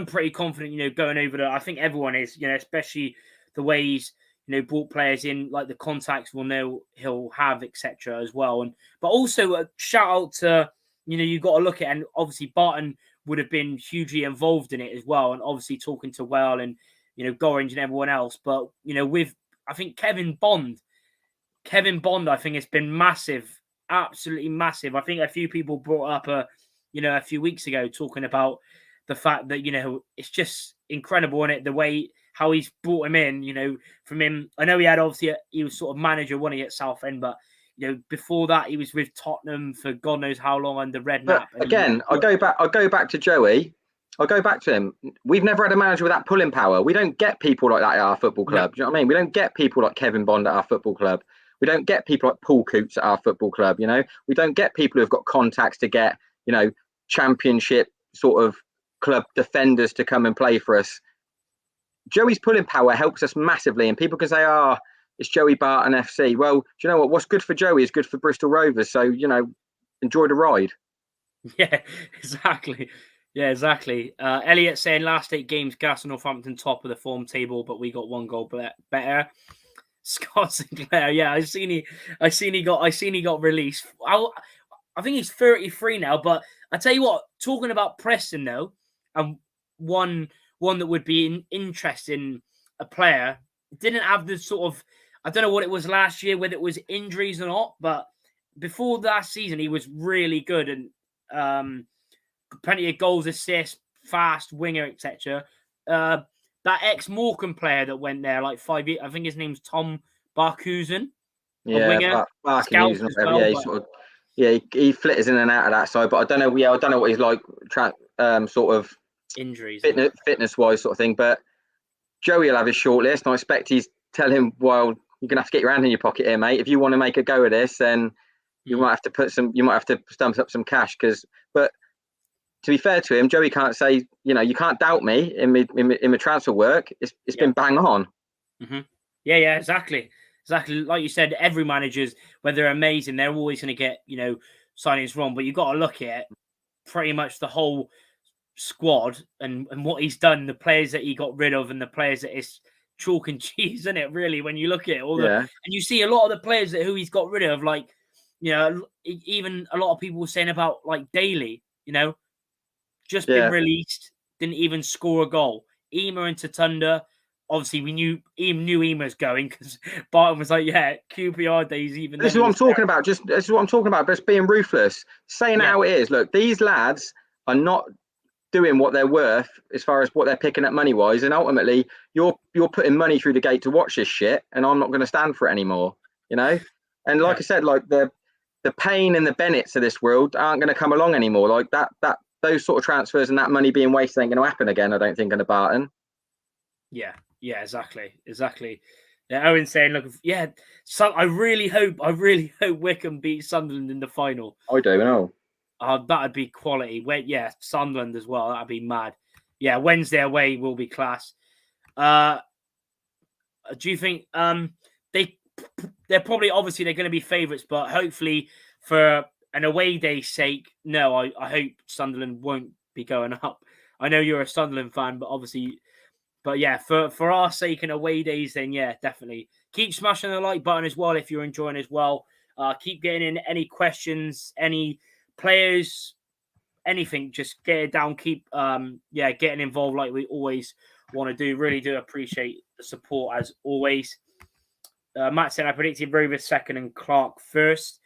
pretty confident, you know, going over there. I think everyone is, you know, especially the way he's, you know, brought players in, like the contacts we'll know he'll have, etc. as well. And but also a shout out to, you know, you've got to look at, and obviously Barton would have been hugely involved in it as well, and obviously talking to Well and, you know, Gorringe and everyone else. But, you know, with, I think Kevin Bond, I think it's been massive, absolutely massive. I think a few people brought up a few weeks ago talking about the fact that, you know, it's just incredible, isn't it? The way how he's brought him in, you know, from him. I know he was sort of manager, wasn't he, at Southend, but, you know, before that he was with Tottenham for God knows how long under Redknapp. But again, I go back to Joey. I'll go back to him. We've never had a manager with that pulling power. We don't get people like that at our football club. No. Do you know what I mean? We don't get people like Kevin Bond at our football club. We don't get people like Paul Coots at our football club. We don't get people who've got contacts to get, championship sort of club defenders to come and play for us. Joey's pulling power helps us massively, and people can say, it's Joey Barton FC. Well, do you know what? What's good for Joey is good for Bristol Rovers. So, enjoy the ride. Yeah, exactly. Yeah, exactly. Elliot saying last 8 games, Gas and Northampton top of the form table, but we got 1 goal better. Scott Sinclair, yeah, I seen he got released. I think he's 33 now, but I tell you what, talking about Preston though, and one that would be an interesting a player, didn't have the sort of, I don't know what it was last year, whether it was injuries or not, but before last season he was really good and plenty of goals, assists, fast winger, etc. That ex-Morecambe player that went there like 5 years, I think his name's Tom Barcusin. Yeah, winger, Barcusin, he flitters in and out of that side, but I don't know. Yeah, I don't know what he's like, sort of injuries, fitness-wise, sort of thing. But Joey will have his shortlist, and I expect he's tell him, well, you're gonna have to get your hand in your pocket here, mate. If you want to make a go of this, then you might have to stump up some cash. But to be fair to him, Joey can't say, you can't doubt me in my transfer work. It's been bang on. Mm-hmm. Yeah, exactly. Like you said, every manager's, whether they're amazing, they're always going to get, signings wrong. But you've got to look at pretty much the whole squad and what he's done, the players that he got rid of and the players that it's chalk and cheese, isn't it, really, when you look at it? And you see a lot of the players who he's got rid of, like, even a lot of people were saying about, like, Daly, just been released, didn't even score a goal. Ema and Tatunda, obviously we knew Ema's going because Barton was like, QPR days even. This is what I'm talking about. This is what I'm talking about. Just being ruthless, saying how it is. Look, these lads are not doing what they're worth as far as what they're picking up money wise, and ultimately you're putting money through the gate to watch this shit, and I'm not going to stand for it anymore. And like I said, like the Payne and the Bennetts of this world aren't going to come along anymore. Like that those sort of transfers and that money being wasted ain't going to happen again, I don't think, under Barton. Yeah, exactly. Yeah, Owen saying, look, I really hope Wickham beat Sunderland in the final. I do know. That'd be quality. Sunderland as well. That'd be mad. Yeah, Wednesday away will be class. Do you think they're probably, obviously they're going to be favourites, but hopefully for an away day's sake, no, I hope Sunderland won't be going up. I know you're a Sunderland fan, but obviously, for our sake and away days, then definitely keep smashing the like button as well if you're enjoying as well. Keep getting in any questions, any players, anything. Just get it down. Keep getting involved like we always want to do. Really do appreciate the support as always. Matt said I predicted Rovers second and Clark first.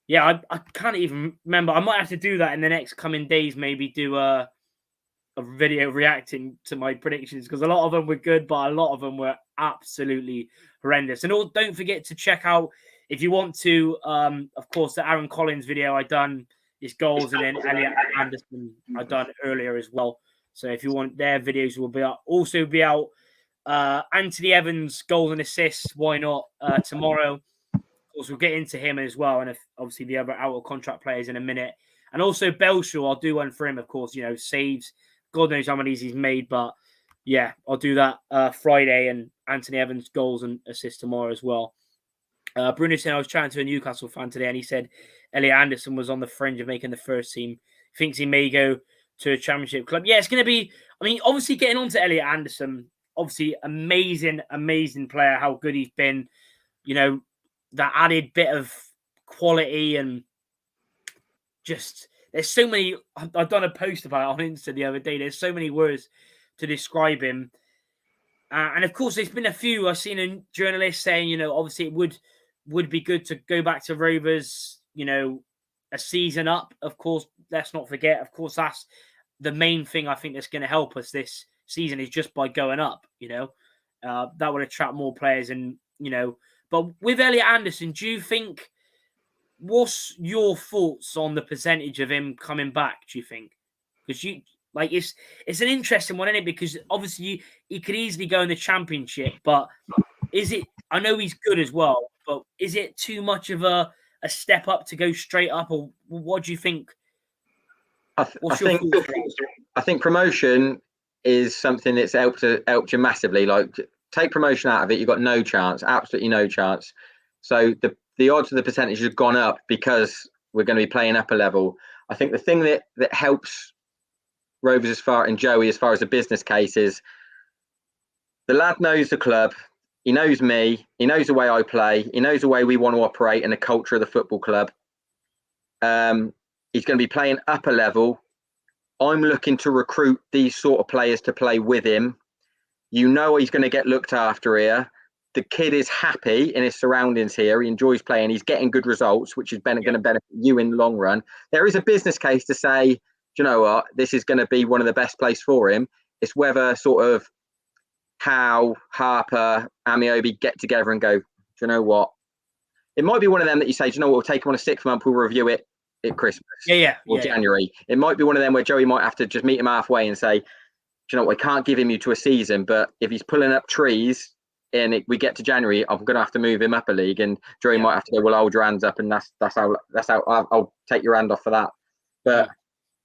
Yeah, I can't even remember. I might have to do that in the next coming days. Maybe do a video reacting to my predictions because a lot of them were good, but a lot of them were absolutely horrendous. And don't forget to check out, if you want to, of course, the Aaron Collins video I done, his goals, and then Elliot Anderson I done earlier as well. So if you want, their videos will also be out. Anthony Evans goals and assists, why not, tomorrow. Of course, we'll get into him as well, and obviously the other out of contract players in a minute. And also Belshaw, I'll do one for him, of course, saves. God knows how many he's made, but I'll do that Friday, and Anthony Evans goals and assists tomorrow as well. Bruno said, I was chatting to a Newcastle fan today, and he said Elliot Anderson was on the fringe of making the first team. Thinks he may go to a championship club. Yeah, it's going to be, obviously getting on to Elliot Anderson, obviously amazing player, how good he's been, that added bit of quality, and just there's so many. I've done a post about it on Insta the other day. There's so many words to describe him, and of course, there's been a few. I've seen a journalist saying, obviously it would be good to go back to Rovers, a season up. Of course, let's not forget. Of course, that's the main thing I think that's going to help us this season is just by going up. That would attract more players, and But with Elliot Anderson, do you think? What's your thoughts on the percentage of him coming back? Do you think? Because Like it's an interesting one, isn't it? Because obviously he could easily go in the Championship, but is it? I know he's good as well, but is it too much of a step up to go straight up, or what do you think? I think promotion is something that's helped you massively. Like, take promotion out of it, you've got no chance, absolutely no chance. So the odds of the percentage have gone up because we're going to be playing upper level. I think the thing that helps Rovers and Joey as far as the business case is the lad knows the club, he knows me, he knows the way I play, he knows the way we want to operate and the culture of the football club. He's going to be playing upper level. I'm looking to recruit these sort of players to play with him. You know he's going to get looked after here. The kid is happy in his surroundings here. He enjoys playing. He's getting good results, which is going to benefit you in the long run. There is a business case to say, do you know what? This is going to be one of the best places for him. It's whether sort of how Harper, Amiobi get together and go, do you know what? It might be one of them that you say, do you know what? We'll take him on a 6 month. We'll review it at Christmas or January. It might be one of them where Joey might have to just meet him halfway and say, do you know what, I can't give him you to a season, but if he's pulling up trees and we get to January, I'm going to have to move him up a league, and Joey might have to go, well, hold your hands up, and that's how I'll take your hand off for that. But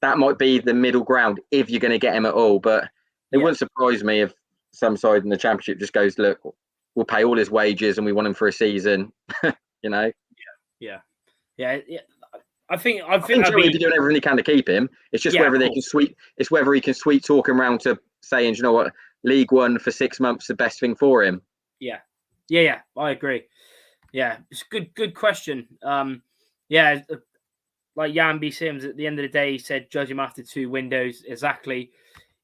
that might be the middle ground if you're going to get him at all. But it wouldn't surprise me if some side in the Championship just goes, look, we'll pay all his wages and we want him for a season. You know? Yeah. I think Joey will be doing everything he can to keep him. It's just whether he can sweet talk him around to saying, you know what, League One for 6 months is the best thing for him. Yeah. I agree. Yeah, it's a good question. Like Jan B. Sims, at the end of the day, he said, judge him after 2 windows. Exactly.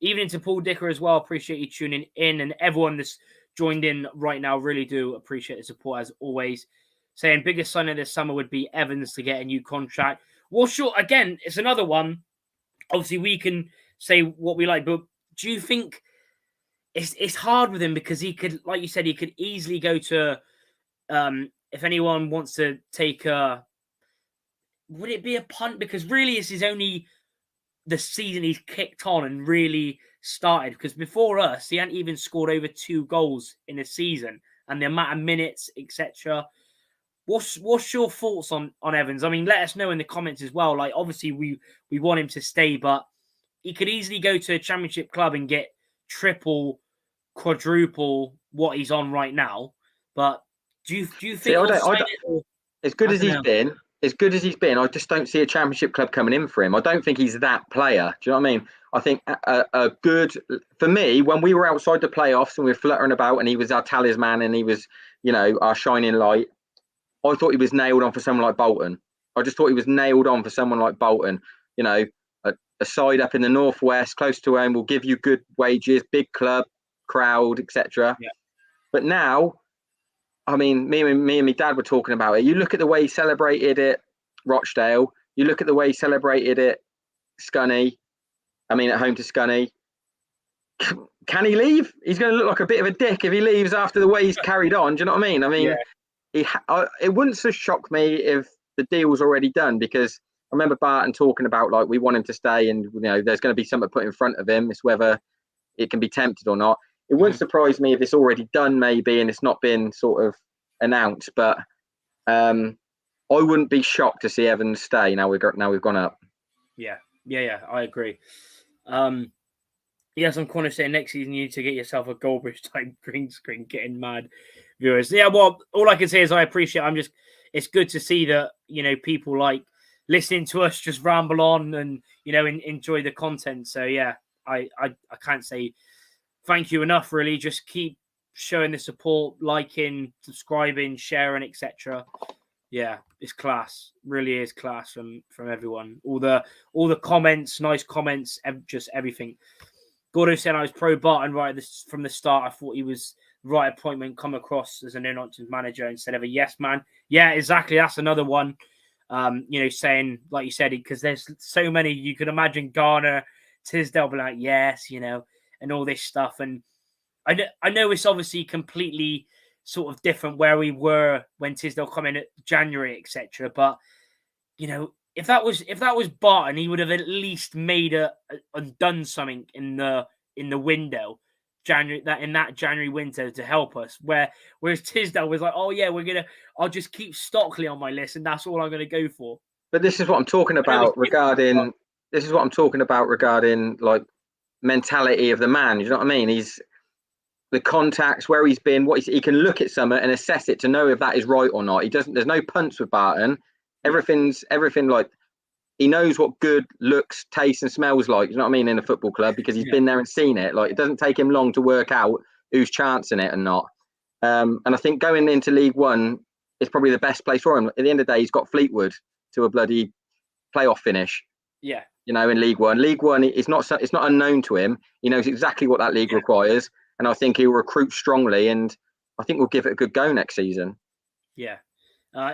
Evening to Paul Dicker as well. Appreciate you tuning in, and everyone that's joined in right now. Really do appreciate the support as always. Saying biggest signing this summer would be Evans to get a new contract. Well, sure. Again, it's another one. Obviously, we can say what we like, but do you think it's hard with him because he could, like you said, he could easily go to, if anyone wants to take a, would it be a punt? Because really, this is only the season he's kicked on and really started. Because before us, he hadn't even scored over 2 goals in a season, and the amount of minutes, etc. What's your thoughts on Evans? I mean, let us know in the comments as well. Like, obviously, we want him to stay, but he could easily go to a Championship club and get triple, quadruple what he's on right now. But do you think as good as he's been, I just don't see a Championship club coming in for him. I don't think he's that player. Do you know what I mean? I think a good, for me, when we were outside the playoffs and we were fluttering about and he was our talisman and he was, you know, our shining light, I thought he was nailed on for someone like Bolton. I just thought he was nailed on for someone like Bolton. You know, a side up in the northwest, close to home, will give you good wages, big club, crowd, etc. Yeah. But now, I mean, me and my dad were talking about it. You look at the way he celebrated at Rochdale. You look at the way he celebrated at Scunny. I mean, at home to Scunny. Can he leave? He's going to look like a bit of a dick if he leaves after the way he's carried on. Do you know what I mean? I mean, it wouldn't so shock me if the deal was already done, because I remember Barton talking about, like, we want him to stay and, you know, there's going to be something put in front of him. It's whether it can be tempted or not. It wouldn't surprise me if it's already done maybe and it's not been sort of announced, but I wouldn't be shocked to see Evans stay now we've gone up. Yeah, I agree. Yes, I'm kind of saying next season you need to get yourself a Goldbridge type green screen, getting mad viewers. Yeah, well, all I can say is I appreciate. It's good to see that, you know, people like listening to us just ramble on and, you know, enjoy the content. So yeah, I can't say thank you enough. Really, just keep showing the support, liking, subscribing, sharing, etc. Yeah, it's class. Really is class from everyone. All the comments, nice comments, just everything. Gordo said I was pro Barton right from the start. I thought he was the right appointment, come across as an no-nonsense manager instead of a yes man. Yeah, exactly. That's another one. You know, saying, like you said, because there's so many, you could imagine Garner, Tisdale be like, yes, you know, and all this stuff. And I know it's obviously completely sort of different where we were when Tisdale come in at January, etc. But, you know, if that was Barton, he would have at least made done something in the window. January window to help us, whereas Tisdale was like, oh yeah, I'll just keep Stockley on my list and that's all I'm gonna go for. But this is what I'm talking about regarding like mentality of the man. You know what I mean? He's the contacts, where he's been, he can look at something and assess it to know if that is right or not. There's no punts with Barton. Everything like, he knows what good looks, tastes, and smells like. You know what I mean, in a football club, because he's been there and seen it. Like, it doesn't take him long to work out who's chancing it and not. And I think going into League One is probably the best place for him. At the end of the day, he's got Fleetwood to a bloody playoff finish. Yeah, you know, in League One. League One, it's not unknown to him. He knows exactly what that league requires, and I think he'll recruit strongly. And I think we'll give it a good go next season. Yeah,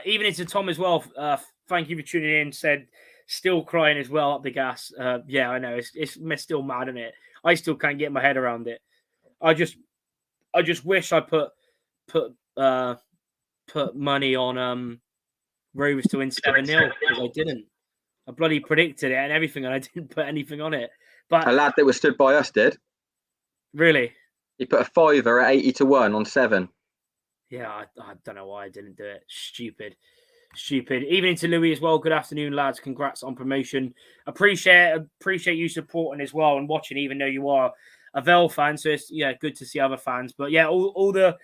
even into Tom as well. Thank you for tuning in. Said. Still crying as well up the gas. Yeah, I know. It's still mad, isn't it? I still can't get my head around it. I just wish I put money on Rovers to win 7-0 because I didn't. I bloody predicted it and everything, and I didn't put anything on it. But a lad that was stood by us did. Really? He put a fiver at 80-1 on 7. Yeah, I don't know why I didn't do it. Stupid. Even into Louis as well. Good afternoon, lads. Congrats on promotion. Appreciate you supporting as well and watching, even though you are a Vale fan. So it's good to see other fans. But yeah, all the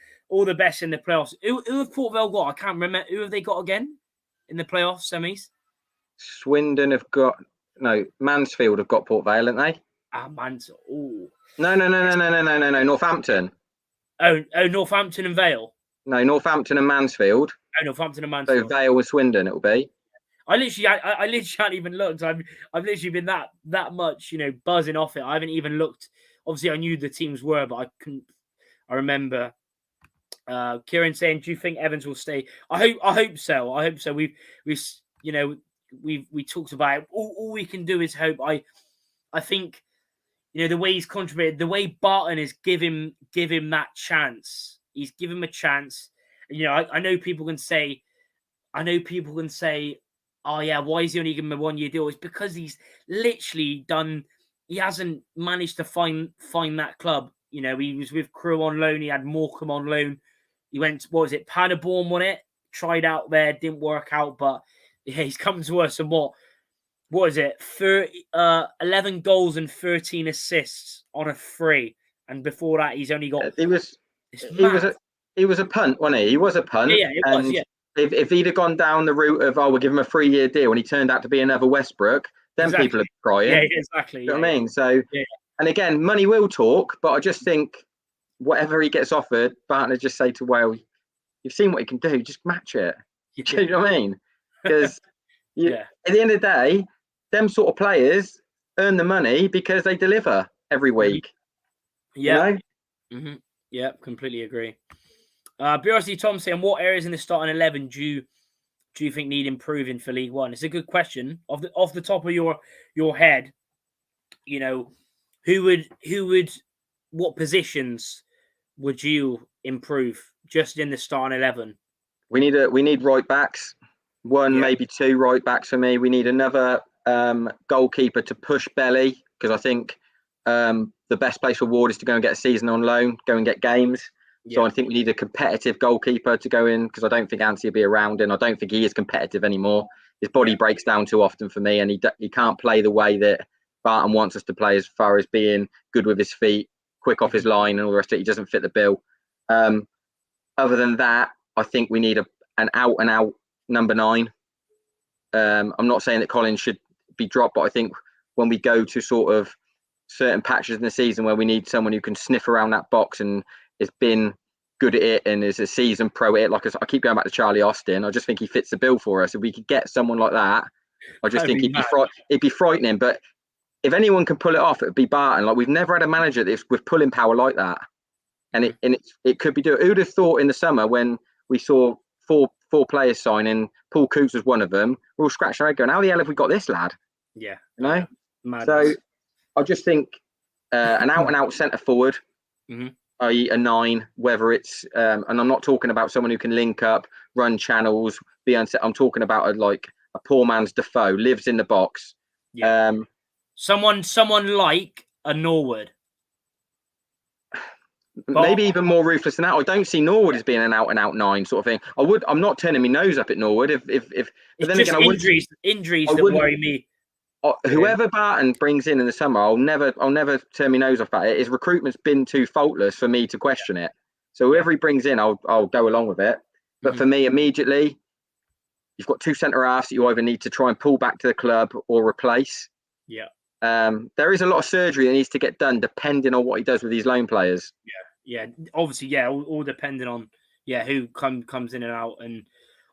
best in the playoffs. Who have Port Vale got? I can't remember. Who have they got again in the playoff semis? Swindon have got Mansfield have got Port Vale, haven't they? Mansfield. Oh. No. Northampton. Oh, Northampton and Vale. No, Northampton and Mansfield. Oh, Northampton and Mansfield. So Vale and Swindon it'll be. I literally haven't even looked. I've literally been that much, buzzing off it. I haven't even looked. Obviously, I knew the teams were, but I couldn't. I remember Kieran saying, "Do you think Evans will stay?" I hope so. I hope so. We talked about it. All we can do is hope. I think the way he's contributed, the way Barton is give him that chance. He's given him a chance. I know people can say, oh yeah, why is he only giving him a 1-year deal? It's because he's literally done. He hasn't managed to find that club. He was with Crewe on loan. He had Morecambe on loan. He went, what was it? Paderborn won it. Tried out there, didn't work out. But yeah, he's come to us and what is it? 11 goals and 13 assists on a free. And before that, he's only got. He was a punt, wasn't he? He was a punt. Yeah, it was. Yeah. If he'd have gone down the route of, we'll give him a 3-year deal, and he turned out to be another Westbrook, then people are crying. Yeah, exactly. You know what I mean? So, and again, money will talk, but I just think whatever he gets offered, Barton would just say to Wales, you've seen what he can do, just match it. You know what I mean? Because at the end of the day, them sort of players earn the money because they deliver every week. Yeah. Mm-hmm. Yeah, completely agree. BRC Tom saying, what areas in the starting 11 do you think need improving for League One? It's a good question. Off the top of your head, what positions would you improve just in the starting 11? We need right backs. Maybe 2 right backs for me. We need another goalkeeper to push Belly, because I think the best place for Ward is to go and get a season on loan, go and get games. So I think we need a competitive goalkeeper to go in, because I don't think Anthony will be around, and I don't think he is competitive anymore. His body breaks down too often for me, and he can't play the way that Barton wants us to play, as far as being good with his feet, quick off his line, and all the rest of it. He doesn't fit the bill. Other than that, I think we need an out-and-out number 9. I'm not saying that Collins should be dropped, but I think when we go to sort of certain patches in the season where we need someone who can sniff around that box and has been good at it and is a seasoned pro at it, like I keep going back to Charlie Austin, I just think he fits the bill for us. If we could get someone like that, I just think it'd be frightening. But if anyone can pull it off, it'd be Barton. Like, we've never had a manager with pulling power like that, and it could be doing. Who'd have thought in the summer when we saw four players signing, Paul Coots was one of them, we're all scratching our head going, how the hell have we got this lad? Yeah, Madness. So I just think an out-and-out centre forward, i.e. a 9, whether it's and I'm not talking about someone who can link up, run channels, I'm talking about a poor man's Defoe, lives in the box. Yeah. Someone like a Norwood. Maybe even more ruthless than that. I don't see Norwood as being an out-and-out 9 sort of thing. I'm not turning my nose up at Norwood. But then just again, injuries that worry me. Whoever Barton brings in the summer, I'll never turn my nose off at it. His recruitment's been too faultless for me to question it. So whoever he brings in, I'll go along with it. But for me, immediately, you've got 2 centre halves that you either need to try and pull back to the club or replace. Yeah. There is a lot of surgery that needs to get done depending on what he does with these loan players. Yeah. Obviously, all depending on who comes in and out, and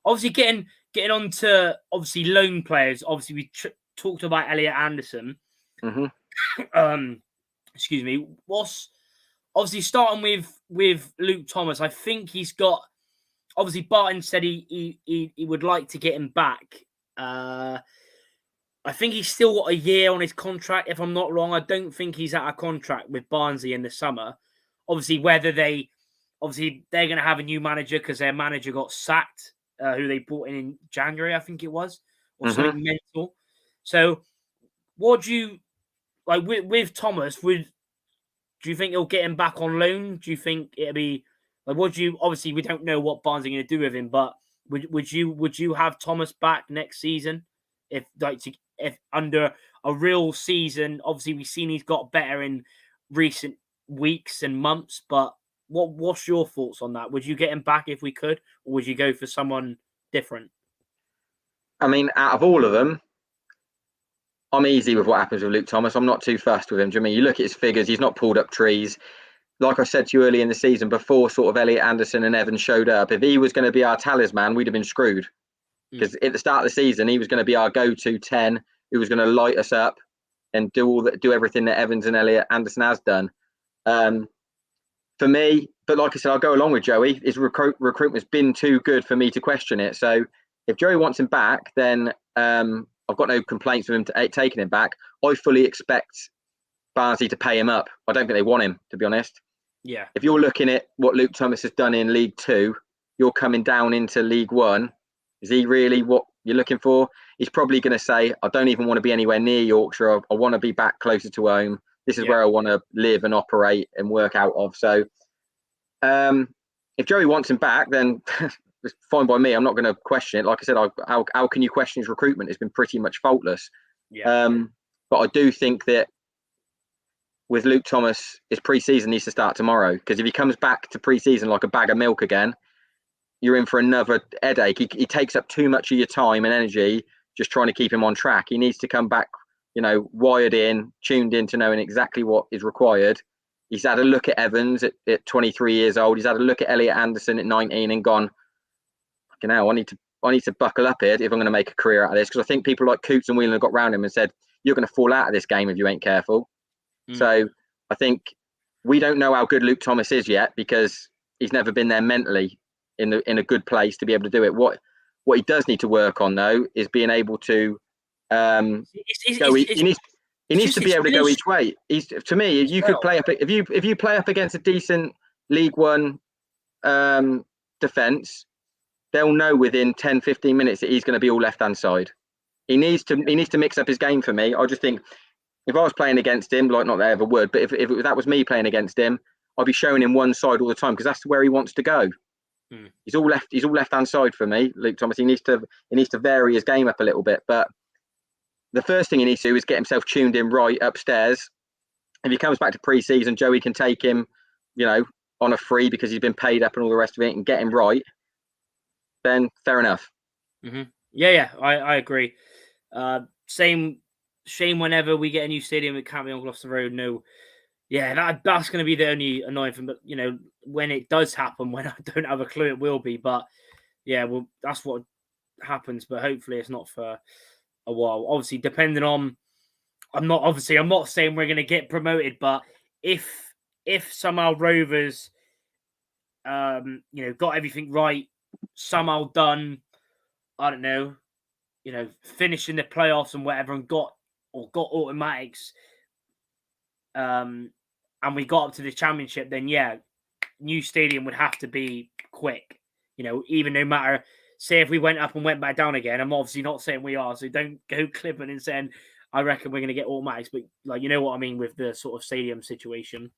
obviously getting on to obviously loan players. Obviously, we talked about Elliot Anderson. Excuse me. What's obviously starting with Luke Thomas? I think he's got. Obviously, Barton said he would like to get him back. I think he's still got a year on his contract, if I'm not wrong. I don't think he's out of contract with Barnsley in the summer. Obviously, they're going to have a new manager because their manager got sacked, who they brought in January, I think it was, or something mental. So, what do you like with Thomas? Do you think he'll get him back on loan? Do you think it'll be like obviously we don't know what Barnes are going to do with him, but would you have Thomas back next season if under a real season? Obviously, we've seen he's got better in recent weeks and months, but what's your thoughts on that? Would you get him back if we could, or would you go for someone different? I mean, out of all of them, I'm easy with what happens with Luke Thomas. I'm not too fussed with him. Do you mean you look at his figures? He's not pulled up trees. Like I said to you early in the season, before sort of Elliot Anderson and Evans showed up, if he was going to be our talisman, we'd have been screwed. Because at the start of the season, he was going to be our go-to 10, who was going to light us up and do everything that Evans and Elliot Anderson has done. For me, but like I said, I'll go along with Joey. His recruitment's been too good for me to question it. So if Joey wants him back, then I've got no complaints with him taking him back. I fully expect Barnsley to pay him up. I don't think they want him, to be honest. Yeah. If you're looking at what Luke Thomas has done in League 2, you're coming down into League 1. Is he really what you're looking for? He's probably going to say, I don't even want to be anywhere near Yorkshire. I want to be back closer to home. This is where I want to live and operate and work out of. So if Joey wants him back, then it's fine by me. I'm not going to question it. Like I said, how can you question his recruitment? It's been pretty much faultless. Yeah. But I do think that with Luke Thomas, his pre-season needs to start tomorrow, because if he comes back to pre-season like a bag of milk again, you're in for another headache. He takes up too much of your time and energy just trying to keep him on track. He needs to come back, wired in, tuned in to knowing exactly what is required. He's had a look at Evans at 23 years old. He's had a look at Elliot Anderson at 19 and gone, I need to buckle up here if I'm going to make a career out of this. Because I think people like Coots and Whelan have got round him and said, you're going to fall out of this game if you ain't careful. So I think we don't know how good Luke Thomas is yet, because he's never been there mentally in a good place to be able to do it. What he does need to work on, though, is being able to go. He needs to be able to go each way. To me, you could play up if you play up against a decent League One defence, they'll know within 10, 15 minutes that he's going to be all left-hand side. He needs to mix up his game for me. I just think if I was playing against him, like not that I ever would, but if that was me playing against him, I'd be showing him one side all the time, because that's where he wants to go. He's all left-hand side for me, Luke Thomas. He needs to vary his game up a little bit. But the first thing he needs to do is get himself tuned in right upstairs. If he comes back to pre-season, Joey can take him, on a free because he's been paid up and all the rest of it, and get him right. Then fair enough. Yeah, I agree. Same whenever we get a new stadium at Campbell on Gloucester Road. No, that's going to be the only annoying thing. But when it does happen, when I don't have a clue, it will be. But that's what happens. But hopefully, it's not for a while. Obviously, depending on, I'm not saying we're going to get promoted, but if somehow Rovers, got everything right, somehow done, I don't know, finishing the playoffs and whatever, and got automatics, and we got up to the championship, then new stadium would have to be quick. Even no matter, say if we went up and went back down again, I'm obviously not saying we are, so don't go clipping and saying I reckon we're going to get automatics, but like you know what I mean with the sort of stadium situation.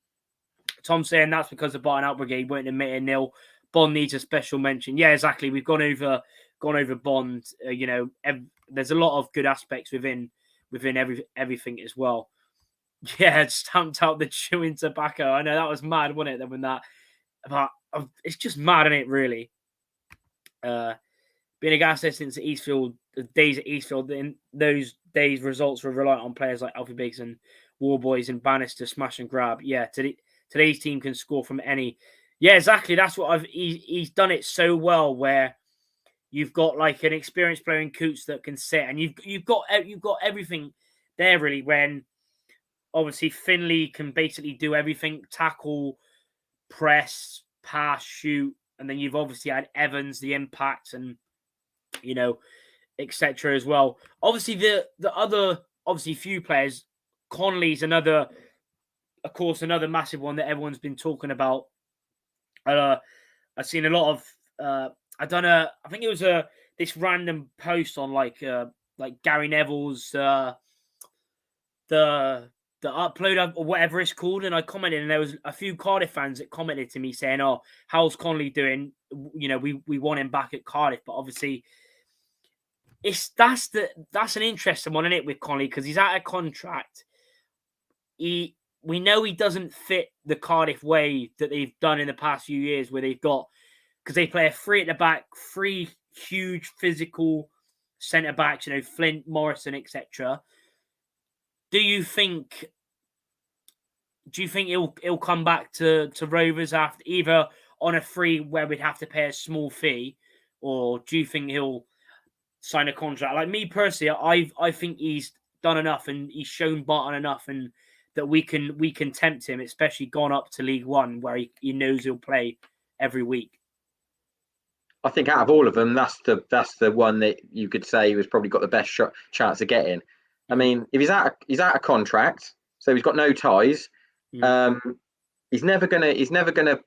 Tom saying that's because the Barton Out Brigade weren't admitting nil. Bond needs a special mention. Yeah, exactly. We've gone over Bond. There's a lot of good aspects within everything as well. Yeah, stamped out the chewing tobacco. I know that was mad, wasn't it? Then when that, but it's just mad, isn't it? Really. Being a gas assistant at Eastfield, the days at Eastfield, in those days, results were reliant on players like Alfie Biggs and Warboys and Bannister smash and grab. Yeah, today's team can score from any. Yeah, exactly. That's what he's done it so well where you've got like an experienced player in Coots that can sit, and you've got everything there really. When obviously Finley can basically do everything: tackle, press, pass, shoot, and then you've obviously had Evans, the impact, and etc. as well. Obviously, the other few players. Connolly's another massive one that everyone's been talking about. I've seen a lot of. I don't know. I think it was this random post on like Gary Neville's the upload or whatever it's called, and I commented, and there was a few Cardiff fans that commented to me saying, "Oh, how's Connolly doing? We want him back at Cardiff, but obviously." That's an interesting one, isn't it, with Connolly, because he's out of contract. We know he doesn't fit the Cardiff way that they've done in the past few years, where they've got, because they play a three at the back, three huge physical centre backs, Flint, Morrison, etc. Do you think he'll come back to Rovers after, either on a free where we'd have to pay a small fee, or do you think he'll sign a contract? Like me personally, I think he's done enough and he's shown Barton enough, and that we can tempt him, especially gone up to League One where he knows he'll play every week. I think out of all of them, that's the one that you could say was probably got the best chance of getting. I mean, if he's out of contract, so he's got no ties. He's never gonna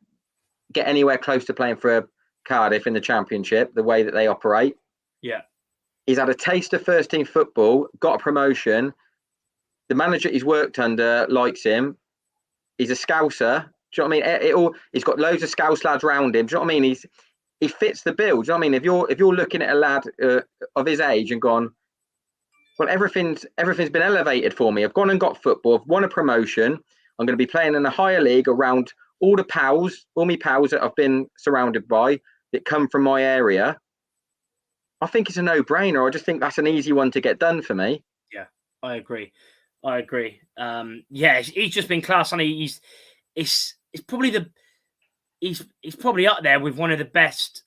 get anywhere close to playing for Cardiff in the Championship, the way that they operate. Yeah. He's had a taste of first team football, got a promotion. The manager he's worked under likes him. He's a Scouser. Do you know what I mean? He's got loads of Scouse lads around him. Do you know what I mean? He fits the bill. Do you know what I mean? If you're looking at a lad of his age and gone, well, everything's been elevated for me. I've gone and got football. I've won a promotion. I'm going to be playing in a higher league around all my pals that I've been surrounded by that come from my area. I think it's a no-brainer. I just think that's an easy one to get done for me. Yeah, I agree. Yeah, he's just been class, and he's probably he's probably up there with one of the best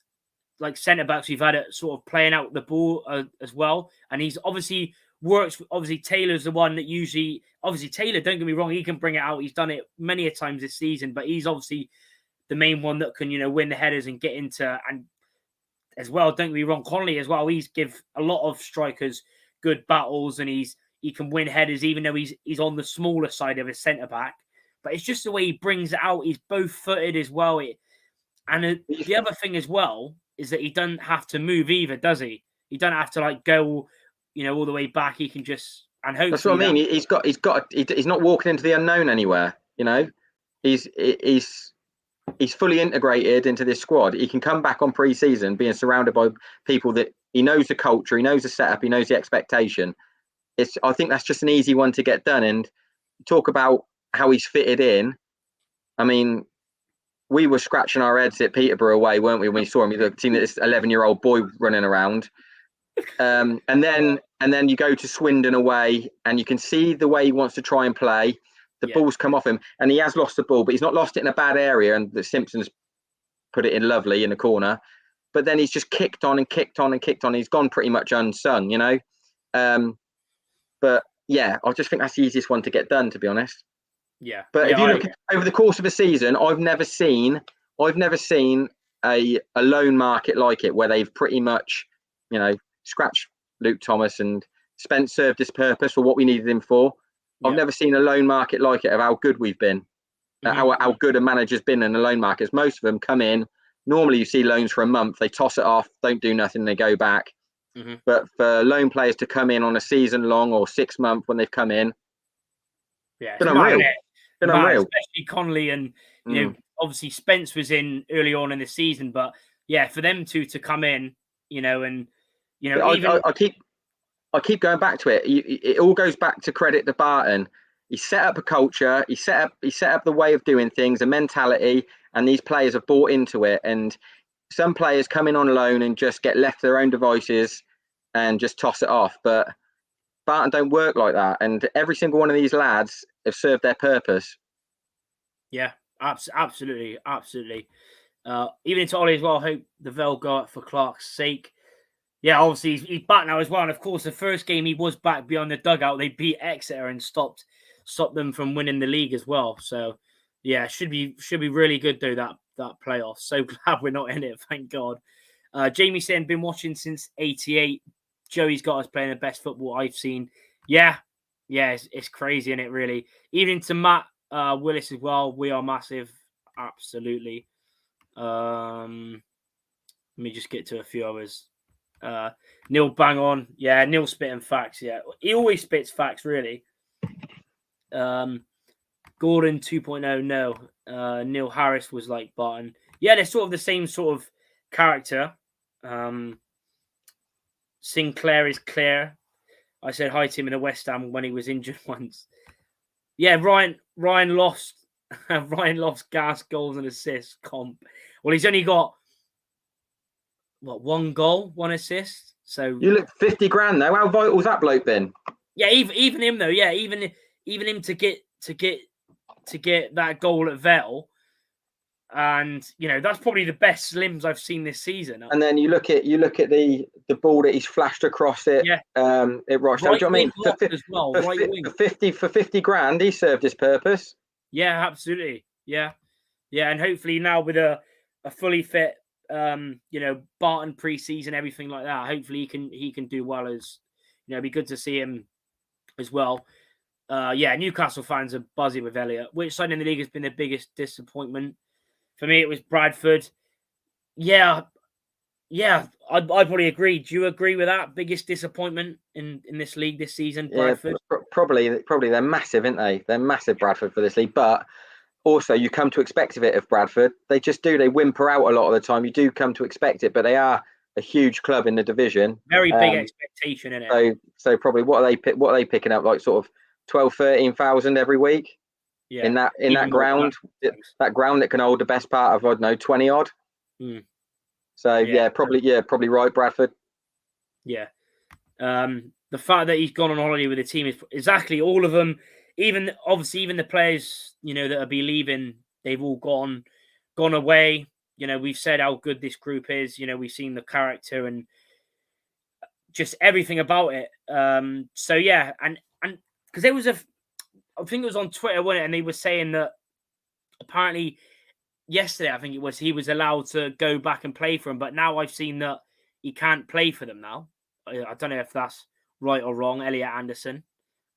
like centre backs we've had at sort of playing out the ball as well. And he's obviously works. Obviously, Taylor's the one that usually. Obviously, Taylor, don't get me wrong, he can bring it out. He's done it many a times this season, but he's obviously the main one that can win the headers and get into and. As well, don't get me wrong, Connolly as well. He's give a lot of strikers good battles, and he can win headers, even though he's on the smaller side of a centre back. But it's just the way he brings it out. He's both footed as well. The other thing as well is that he doesn't have to move either, does he? He doesn't have to go, all the way back. He can just and hopefully. That's what I mean. He's not walking into the unknown anywhere. He's fully integrated into this squad. He can come back on pre-season being surrounded by people that he knows the culture, he knows the setup, he knows the expectation. I think that's just an easy one to get done. And talk about how he's fitted in. I mean, we were scratching our heads at Peterborough away, weren't we, when we saw him? We've seen this 11-year-old boy running around. And then you go to Swindon away, and you can see the way he wants to try and play. The ball's come off him, and he has lost the ball, but he's not lost it in a bad area. And the Simpsons put it in lovely in the corner. But then he's just kicked on and kicked on and kicked on. He's gone pretty much unsung, But yeah, I just think that's the easiest one to get done, to be honest. Yeah. But if you look over the course of a season, I've never seen a loan market like it, where they've pretty much, scratched Luke Thomas and Spence served his purpose for what we needed him for. I've never seen a loan market like it, of how good we've been, how good a manager's been in the loan markets. Most of them come in, normally you see loans for a month, they toss it off, don't do nothing, they go back. But for loan players to come in on a season long or 6 month when they've come in, yeah, been unreal. Been unreal. Especially Connolly and obviously Spence was in early on in the season, but yeah, for them to come in, and I keep going back to it. It all goes back to credit to Barton. He set up a culture. He set up the way of doing things, a mentality, and these players have bought into it. And some players come in on loan and just get left to their own devices and just toss it off. But Barton don't work like that. And every single one of these lads have served their purpose. Yeah, absolutely. Even into Ollie as well. I hope the Vale go up for Clark's sake. Yeah, obviously he's back now as well. And of course, the first game he was back beyond the dugout. They beat Exeter and stopped them from winning the league as well. So yeah, should be really good though, that playoff. So glad we're not in it, thank God. Jamie saying been watching since '88. Joey's got us playing the best football I've seen. Yeah, it's crazy, isn't it, really? Even to Matt Willis as well. We are massive. Absolutely. Let me just get to a few others. Neil bang on. Yeah, Neil spitting facts. Yeah, he always spits facts, really. Gordon 2.0, no. Neil Harris was like Barton. Yeah, they're sort of the same sort of character. Sinclair is Claire. I said hi to him in a West Ham when he was injured once. Yeah, Ryan lost gas, goals and assists comp. Well, he's only got one goal, 1 assist. So you look 50 grand though. How vital has that bloke been? Yeah, even him though. Yeah, even him to get that goal at Vale, and that's probably the best Slims I've seen this season. And then you look at the ball that he's flashed across it. Yeah. At Rochdale. Right, do you know what I mean? As well. For 50 grand, he served his purpose. Yeah, absolutely. Yeah, and hopefully now with a fully fit, Barton pre-season, everything like that. Hopefully he can do well. As it'd be good to see him as well. Newcastle fans are buzzing with Elliott. Which side in the league has been the biggest disappointment? For me, it was Bradford. Yeah, I'd probably agree. Do you agree with that? Biggest disappointment in this league this season, Bradford? Yeah, probably they're massive, aren't they? They're massive, Bradford, for this league. But also, you come to expect it of Bradford. They just do. They whimper out a lot of the time. You do come to expect it, but they are a huge club in the division. Very big expectation in it. So probably what are they picking up, like sort of 12,000-13,000 every week? Yeah. In that ground, that ground that can hold the best part of 20 odd. So probably right, Bradford. Yeah. The fact that he's gone on holiday with the team is exactly all of them. Even the players that will be leaving, they've all gone away. We've said how good this group is. We've seen the character and just everything about it. So yeah, and because there was I think it was on Twitter, wasn't it? And they were saying that apparently yesterday, I think it was, he was allowed to go back and play for them. But now I've seen that he can't play for them now. I don't know if that's right or wrong, Elliot Anderson,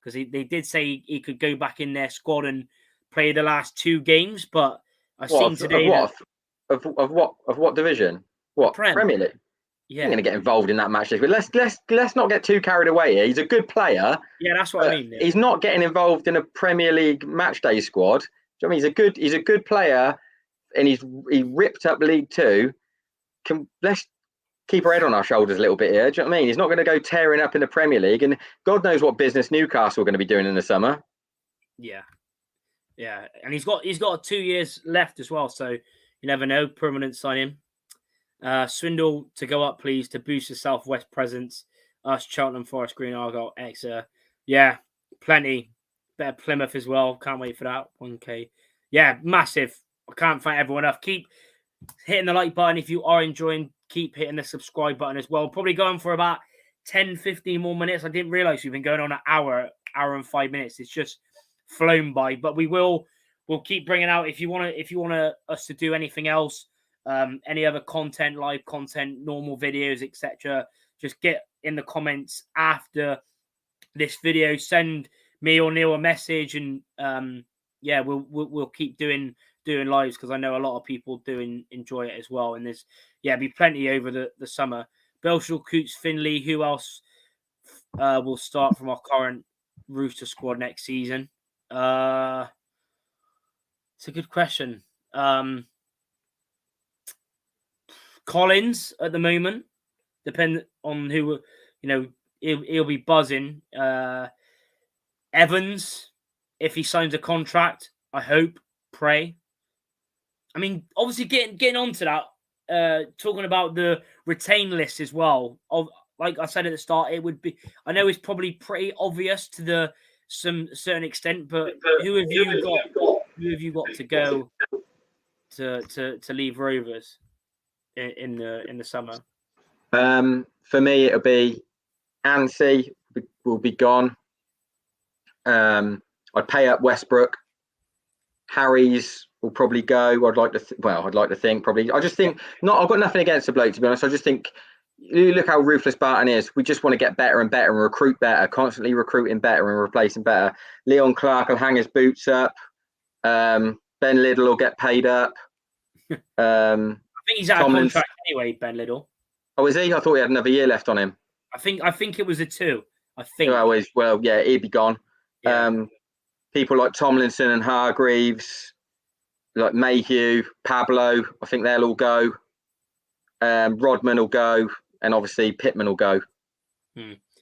because they did say he could go back in their squad and play the last 2 games. But I've seen today of what division? What Premier League? Yeah, I'm going to get involved in that match. But let's not get too carried away here. He's a good player. Yeah, that's what I mean. Yeah. He's not getting involved in a Premier League match day squad. Do you know what I mean? He's a good player, and he ripped up League 2. Let's keep our head on our shoulders a little bit here. Do you know what I mean? He's not going to go tearing up in the Premier League, and God knows what business Newcastle are going to be doing in the summer. Yeah, and he's got 2 years left as well, so you never know. Permanent signing. Swindle to go up, please, to boost the Southwest presence. Us, Cheltenham, Forest Green, Argyle, Exeter. Yeah, plenty. Better Plymouth as well. Can't wait for that. 1K. Yeah, massive. I can't thank everyone enough. Keep hitting the like button if you are enjoying. Keep hitting the subscribe button as well. Probably going for about 10, 15 more minutes. I didn't realize we've been going on an hour and 5 minutes. It's just flown by. But we'll keep bringing out if you want us to do anything else. Any other content, live content, normal videos, etc. Just get in the comments after this video. Send me or Neil a message, and yeah, we'll keep doing lives, because I know a lot of people do enjoy it as well. And there's be plenty over the summer. Belshall, Coots, Finley. Who else will start from our current Rooster squad next season? It's a good question. Collins at the moment, depend on who, he'll be buzzing. Evans, if he signs a contract, I hope, pray. I mean, obviously getting onto that, talking about the retain list as well. Like I said at the start, it would be, I know it's probably pretty obvious to some certain extent, but who have you got to go to leave Rovers in the summer? For me, it'll be Anstey will be gone. I'd pay up Westbrook. Harry's will probably go. I'd like to think probably. I just think I've got nothing against the bloke, to be honest. I just think, you look how ruthless Barton is. We just want to get better and better and recruit better, constantly recruiting better and replacing better. Leon Clark will hang his boots up. Ben Liddell will get paid up. I think he's out of contract anyway, Ben Liddell. Oh, is he? I thought he had another year left on him. I think it was a 2. I think. Well, yeah, he'd be gone. Yeah. People like Tomlinson and Hargreaves, like Mayhew, Pablo, I think they'll all go. Rodman will go, and obviously Pittman will go.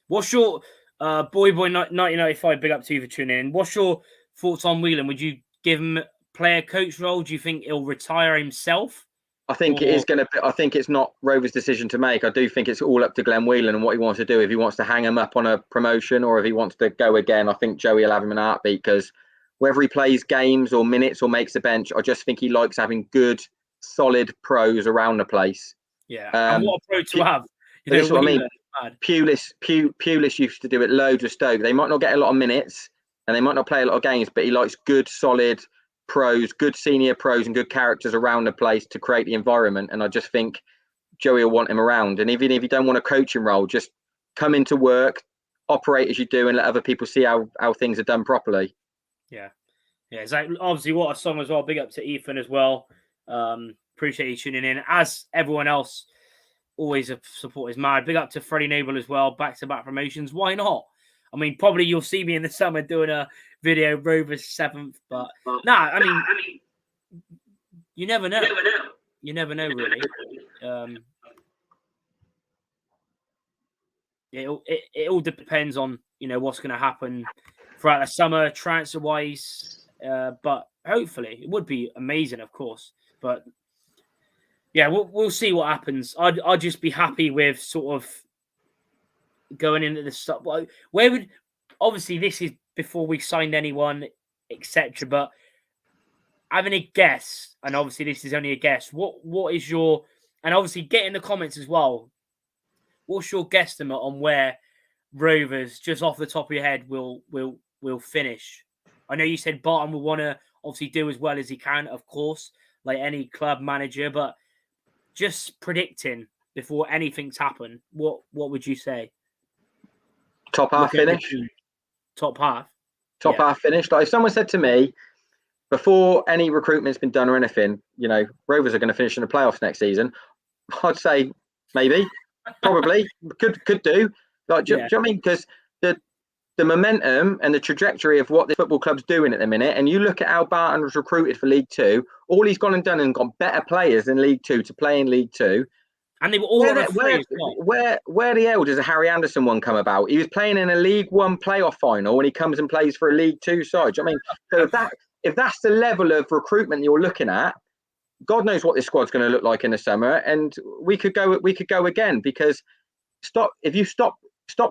What's your boy 1995? Big up to you for tuning in. What's your thoughts on Whelan? Would you give him player coach role? Do you think he'll retire himself? I think it is going to. I think it's not Rovers' decision to make. I do think it's all up to Glenn Whelan and what he wants to do. If he wants to hang him up on a promotion, or if he wants to go again, I think Joey will have him in a heartbeat, because whether he plays games or minutes or makes the bench, I just think he likes having good, solid pros around the place. Yeah, and what a pro to have. That's what I mean. Pulis used to do it loads with Stoke. They might not get a lot of minutes and they might not play a lot of games, but he likes good, solid pros, good senior pros and good characters around the place to create the environment. And I just think Joey will want him around. And even if you don't want a coaching role, just come into work, operate as you do, and let other people see how things are done properly. Yeah. Exactly. Obviously, what a song as well. Big up to Ethan as well. Appreciate you tuning in. As everyone else, always a support is mad. Big up to Freddie Noble as well. Back-to-back promotions. Why not? I mean, probably you'll see me in the summer doing a video, Rovers 7th. But I mean, you never know. You never know, really. It all depends on, what's going to happen throughout the summer, transfer-wise. But hopefully, it would be amazing, of course. But yeah, we'll see what happens. I'd just be happy with sort of going into the stuff. Where would, obviously this is before we signed anyone, etc. But having a guess, and obviously this is only a guess. What is your, and obviously get in the comments as well. What's your guesstimate on where Rovers, just off the top of your head, will finish? I know you said Barton will want to obviously do as well as he can, of course, like any club manager, but just predicting before anything's happened, what would you say? Top half finish. Top half. Top half finished. Like if someone said to me before any recruitment's been done or anything, Rovers are going to finish in the playoffs next season, I'd say maybe, probably, could do. Like, do you know what I mean? Because the momentum and the trajectory of what the football club's doing at the minute, and you look at how Barton was recruited for League Two, all he's gone and done and got better players in League Two to play in League Two. And they were all where the hell does a Harry Anderson one come about? He was playing in a League One playoff final when he comes and plays for a League Two side. I mean, so if that's the level of recruitment you're looking at, God knows what this squad's going to look like in the summer, and we could go again, because stop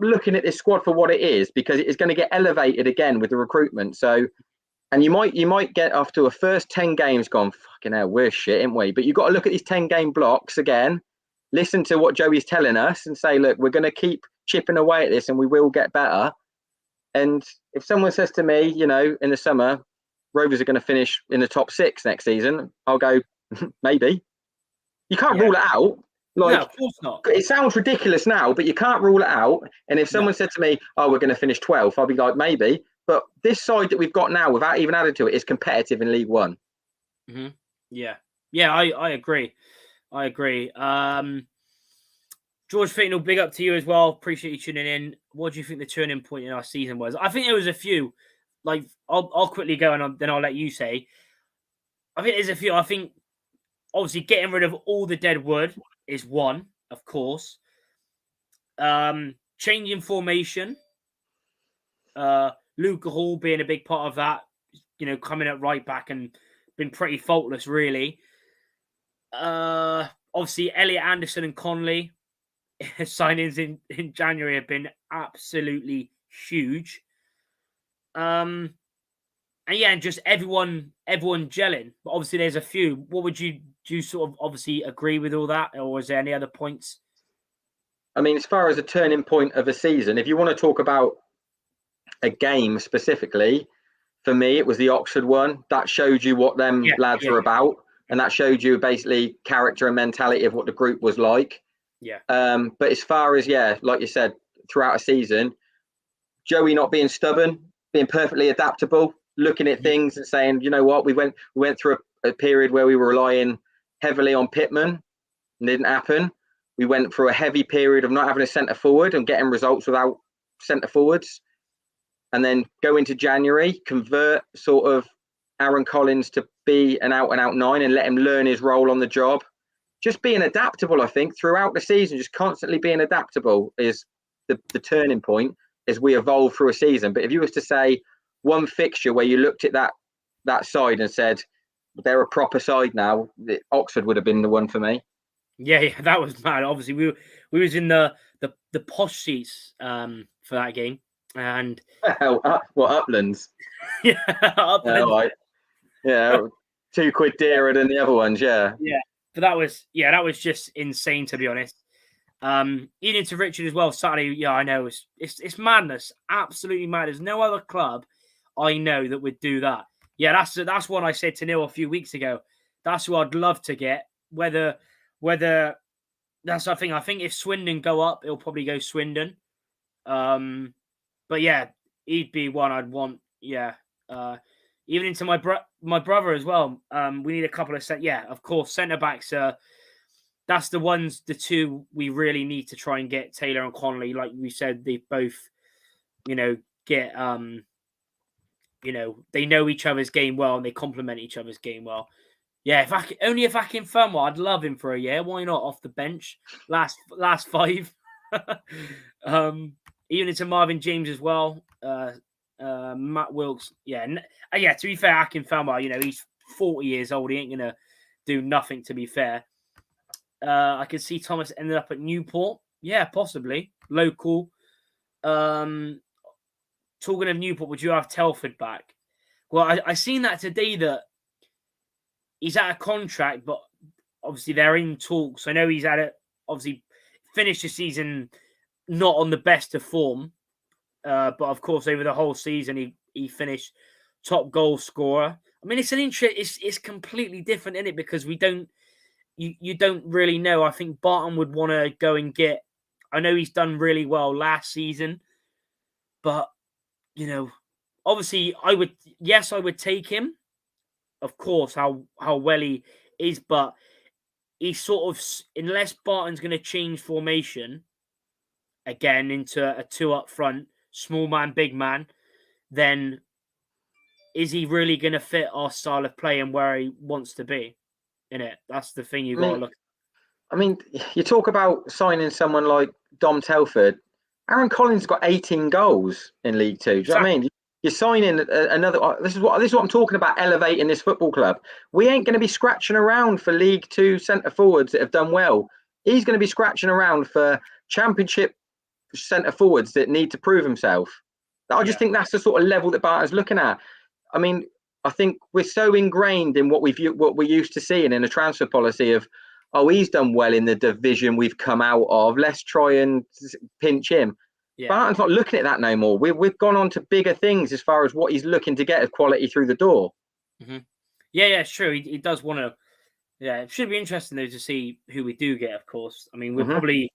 looking at this squad for what it is, because it is going to get elevated again with the recruitment. So, and you might get after a first 10 games gone, fucking hell, we're shit, ain't we? But you've got to look at these 10 game blocks again, listen to what Joey's telling us and say, look, we're going to keep chipping away at this and we will get better. And if someone says to me, in the summer, Rovers are going to finish in the top 6 next season, I'll go, maybe. You can't rule it out. No, of course not. It sounds ridiculous now, but you can't rule it out. And if someone said to me, oh, we're going to finish 12th, I'll be like, maybe. But this side that we've got now, without even adding to it, is competitive in League One. Mm-hmm. Yeah, I agree. George Fitnell, big up to you as well. Appreciate you tuning in. What do you think the turning point in our season was? I think there was a few. Like, I'll quickly go and then I'll let you say. I think there's a few. I think, obviously, getting rid of all the dead wood is one, of course. Changing formation. Luke Hall being a big part of that. Coming at right back and been pretty faultless, really. Obviously, Elliot Anderson and Conley signings in January have been absolutely huge. And just everyone gelling. But obviously, there's a few. What would do you sort of obviously agree with all that, or was there any other points? I mean, as far as a turning point of a season, if you want to talk about a game specifically, for me, it was the Oxford one. That showed you what them lads were about. And that showed you basically character and mentality of what the group was like. Yeah. But as far as, like you said, throughout a season, Joey not being stubborn, being perfectly adaptable, looking at things and saying, you know what, we went through a period where we were relying heavily on Pittman. And it didn't happen. We went through a heavy period of not having a centre forward and getting results without centre forwards. And then go into January, convert sort of Aaron Collins to be an out-and-out 9 and let him learn his role on the job. Just being adaptable, I think, throughout the season, just constantly being adaptable is the turning point as we evolve through a season. But if you was to say one fixture where you looked at that side and said, they're a proper side now, Oxford would have been the one for me. Yeah, that was mad. Obviously, we was in the posh seats for that game. And Uplands? Yeah, Uplands. Right. Yeah, £2 dearer than the other ones. Yeah. But that was just insane, to be honest. Even to Richard as well Saturday. Yeah, I know it's madness, absolutely mad. There's no other club I know that would do that. Yeah, that's what I said to Neil a few weeks ago. That's who I'd love to get. Whether that's the thing. I think if Swindon go up, it'll probably go Swindon. But yeah, he'd be one I'd want. Yeah. Even into my brother as well. We need a couple of of course, centre backs. That's the two we really need to try and get. Taylor and Connolly, like we said, they both, get they know each other's game well and they complement each other's game well. Yeah, if Akin Fanwa, I'd love him for a year. Why not off the bench? Last 5. Even into Marvin James as well. Matt Wilkes. Yeah. To be fair, Akin Fanwa, he's 40 years old. He ain't gonna do nothing. To be fair, I could see Thomas ended up at Newport. Yeah, possibly local. Talking of Newport, would you have Telford back? Well, I seen that today that he's out of contract, but obviously they're in talks. I know he's obviously finished the season not on the best of form, but of course over the whole season he finished top goal scorer. I mean, it's completely different in it because we don't. You don't really know. I think Barton would want to go and get. I know he's done really well last season, but obviously I would take him. Of course, how well he is, but he's sort of, unless Barton's going to change formation again into a 2 up front, small man, big man, then is he really going to fit our style of play and where he wants to be? In it, that's the thing you got to look. I mean, you talk about signing someone like Dom Telford. Aaron Collins got 18 goals in League Two. Do you know what I mean? You're signing another. This is what I'm talking about. Elevating this football club. We ain't going to be scratching around for League Two centre forwards that have done well. He's going to be scratching around for Championship centre forwards that need to prove himself. I just think that's the sort of level that Barton's looking at. I mean, I think we're so ingrained in what we're used to seeing in a transfer policy of, oh, he's done well in the division we've come out of. Let's try and pinch him. Yeah. Barton's not looking at that no more. We've gone on to bigger things as far as what he's looking to get as quality through the door. Mm-hmm. Yeah, it's true. He does want to. Yeah, it should be interesting though to see who we do get. Of course, I mean we're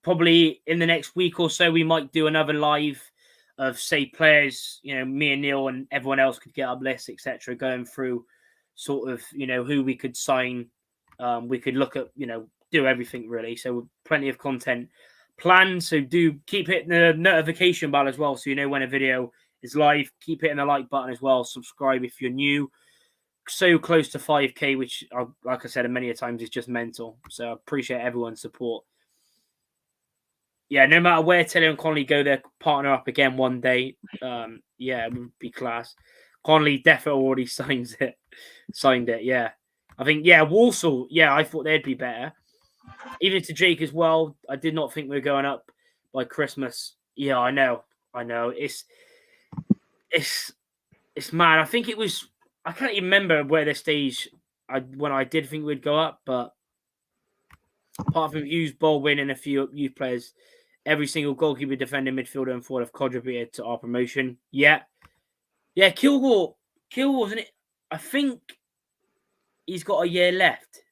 probably in the next week or so we might do another live of say players, me and Neil and everyone else could get up lists, etc., going through sort of, who we could sign. We could look at, do everything really. So plenty of content planned. So do keep hitting the notification bell as well, so you know when a video is live. Keep hitting the like button as well. Subscribe if you're new. So close to 5K, which, like I said many times, is just mental. So I appreciate everyone's support. Yeah, no matter where Telly and Connolly go, they'll partner up again one day. Yeah, it would be class. Connolly definitely already signed it. Yeah, I think Walsall. Yeah, I thought they'd be better. Even to Jake as well. I did not think we were going up by Christmas. Yeah, I know. It's mad. I think it was. I can't even remember where the stage when I did think we'd go up, but apart from Hughes, Baldwin, and a few youth players, every single goalkeeper, defender, midfielder, and forward have contributed to our promotion. Yeah, Kilgore, isn't it? I think he's got a year left,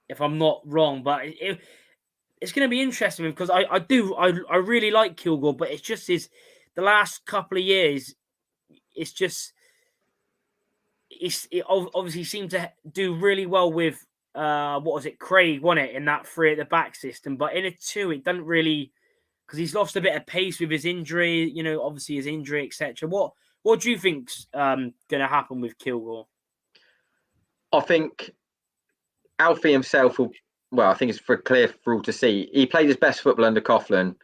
if I'm not wrong. But it's going to be interesting because I really like Kilgore, but it's just the last couple of years, it's just it obviously seemed to do really well with what was it, Craig, wasn't it, in that 3 at the back system, but in a 2 it doesn't really, because he's lost a bit of pace with his injury, obviously his injury, etc. What do you think's going to happen with Kilgore? I think Alfie himself will. Well, I think it's clear for all to see. He played his best football under Coughlin.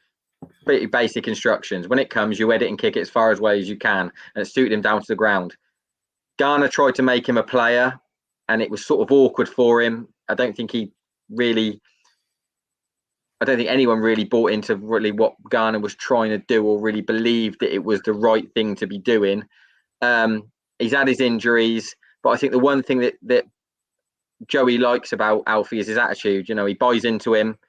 Pretty basic instructions. When it comes, you edit and kick it as far away as you can, and it suited him down to the ground. Garner tried to make him a player, and it was sort of awkward for him. I don't think anyone really bought into really what Garner was trying to do, or really believed that it was the right thing to be doing. He's had his injuries, but I think the one thing that Joey likes about Alfie is his attitude. He buys into him.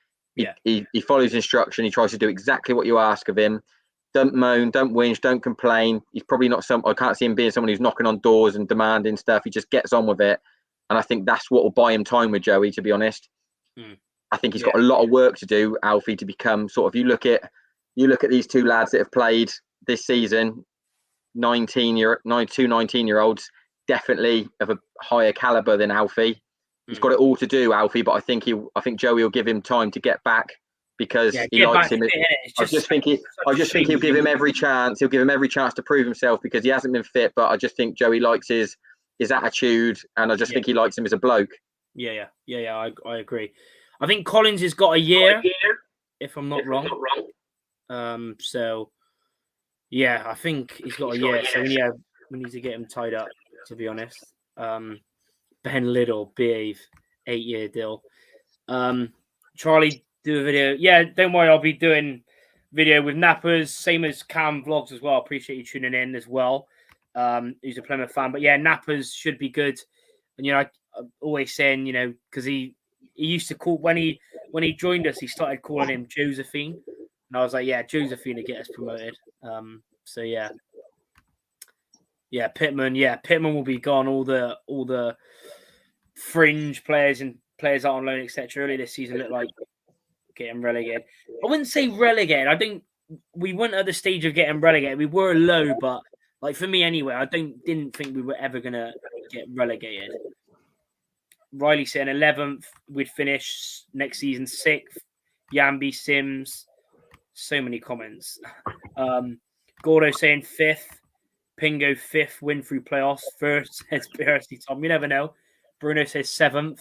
He follows instruction. He tries to do exactly what you ask of him. Don't moan, don't whinge, don't complain. He's probably not I can't see him being someone who's knocking on doors and demanding stuff. He just gets on with it. And I think that's what will buy him time with Joey, to be honest. I think he's got a lot of work to do, Alfie, to become sort of, you look at these 2 lads that have played this season, 19-year-olds, definitely of a higher caliber than Alfie. He's got it all to do, Alfie, but I think Joey will give him time to get back, because he likes him. I just think he'll give him every chance. He'll give him every chance to prove himself, because he hasn't been fit. But I just think Joey likes his attitude, and I just think he likes him as a bloke. Yeah. I agree. I think Collins has got a year, if I'm not wrong. So yeah, I think he's got a year. So we need to get him tied up, to be honest. Ben Liddell, behave, 8-year deal. Charlie, do a video. Yeah, don't worry, I'll be doing video with Nappers, same as Cam Vlogs as well. Appreciate you tuning in as well. He's a Plymouth fan, but yeah, Nappers should be good. And I'm always saying, because he used to call when he joined us, he started calling him Josephine, and I was like, yeah, Josephine to get us promoted. So yeah, Pittman will be gone. All the fringe players and players out on loan, etc. Earlier this season looked like getting relegated. I wouldn't say relegated. I think we weren't at the stage of getting relegated. We were low, but like for me anyway, I didn't think we were ever gonna get relegated. Riley saying 11th, we'd finish next season 6th. Yambi Sims, so many comments. Gordo saying 5th. Pingo 5th, win through playoffs. First says Percy Tom. You never know. Bruno says 7th.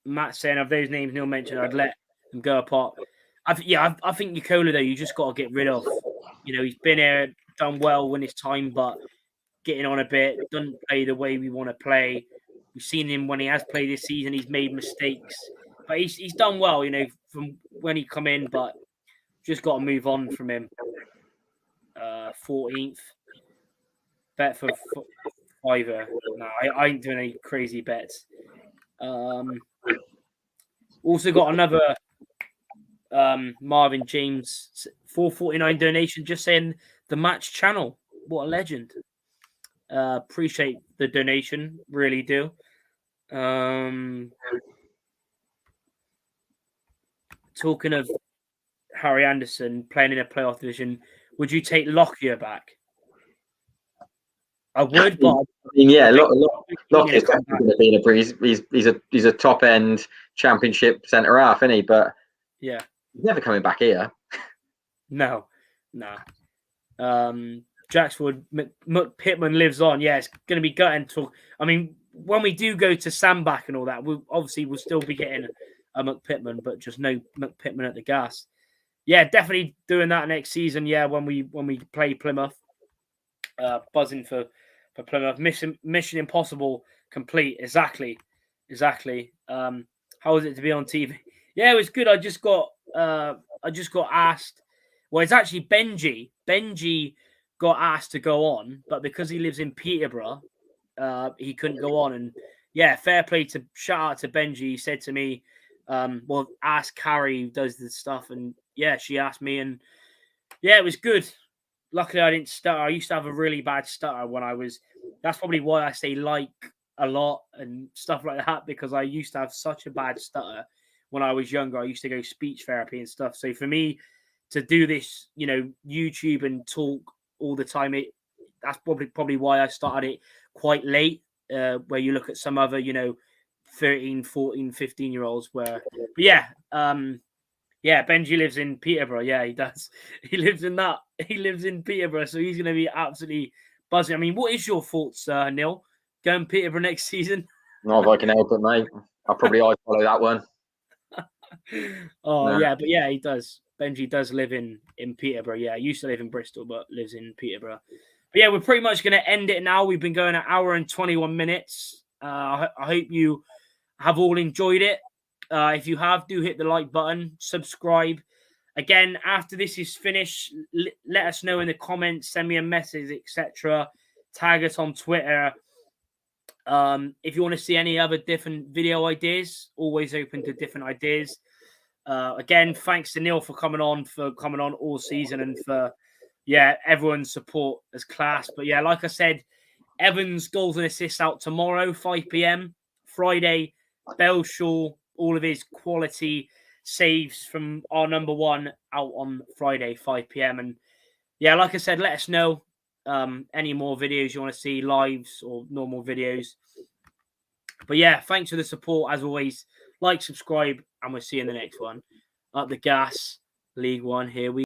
Matt saying of those names Neil mentioned, I'd let them go apart. I think Nicola though, you just got to get rid of. He's been here, done well when it's time, but getting on a bit, doesn't play the way we want to play. We've seen him when he has played this season, he's made mistakes, but he's done well, from when he come in, but just got to move on from him. 14th. Bet for Fiverr. No, I ain't doing any crazy bets. Also got another Marvin James $4.49 donation, just saying the match channel. What a legend. Appreciate the donation, really do. talking of Harry Anderson playing in a playoff division, would you take Lockyer back? I would, but I mean, yeah, Lockyer's definitely going to be he's a top end championship centre half, isn't he? But yeah, he's never coming back here. No. Jacksford, Pittman lives on. Yeah, it's going to be gutting. I mean, when we do go to Sandbach and all that, we'll still be getting a McPittman, but just no McPittman at the Gas. Yeah, definitely doing that next season. Yeah, when we play Plymouth, buzzing for Plymouth. Mission Impossible complete. Exactly. How was it to be on TV? Yeah, it was good. I just got asked. Well, it's actually Benji. Benji got asked to go on, but because he lives in Peterborough, he couldn't go on. And yeah, fair play to shout out to Benji. He said to me, well, ask Carrie who does this stuff. And yeah, she asked me, and yeah, it was good. Luckily, I didn't stutter. I used to have a really bad stutter when I was. That's probably why I say like a lot and stuff like that, because I used to have such a bad stutter when I was younger. I used to go speech therapy and stuff. So for me to do this, YouTube and talk all the time, that's probably why I started it quite late, where you look at some other, 13, 14, 15-year-olds but yeah, Benji lives in Peterborough. Yeah, he does. He lives in Peterborough, so he's going to be absolutely buzzing. I mean, what is your thoughts, Neil? Going Peterborough next season? Not if I can help it, mate. I'll probably follow that one. Yeah, but yeah, he does. Benji does live in Peterborough. Yeah, he used to live in Bristol, but lives in Peterborough. But yeah, we're pretty much going to end it now. We've been going an hour and 21 minutes. I hope you have all enjoyed it. If you have, do hit the like button, subscribe. Again, after this is finished, let us know in the comments, send me a message, etc. Tag us on Twitter. If you want to see any other different video ideas, always open to different ideas. Again, thanks to Neil for coming on all season, and for everyone's support as class. But yeah, like I said, Evans goals and assists out tomorrow, 5 p.m. Friday, Belshaw, all of his quality saves from our number one out on Friday, 5 p.m. And yeah, like I said, let us know any more videos you want to see, lives or normal videos. But yeah, thanks for the support as always. Like, subscribe, and we'll see you in the next one. Up the Gas, League One. Here we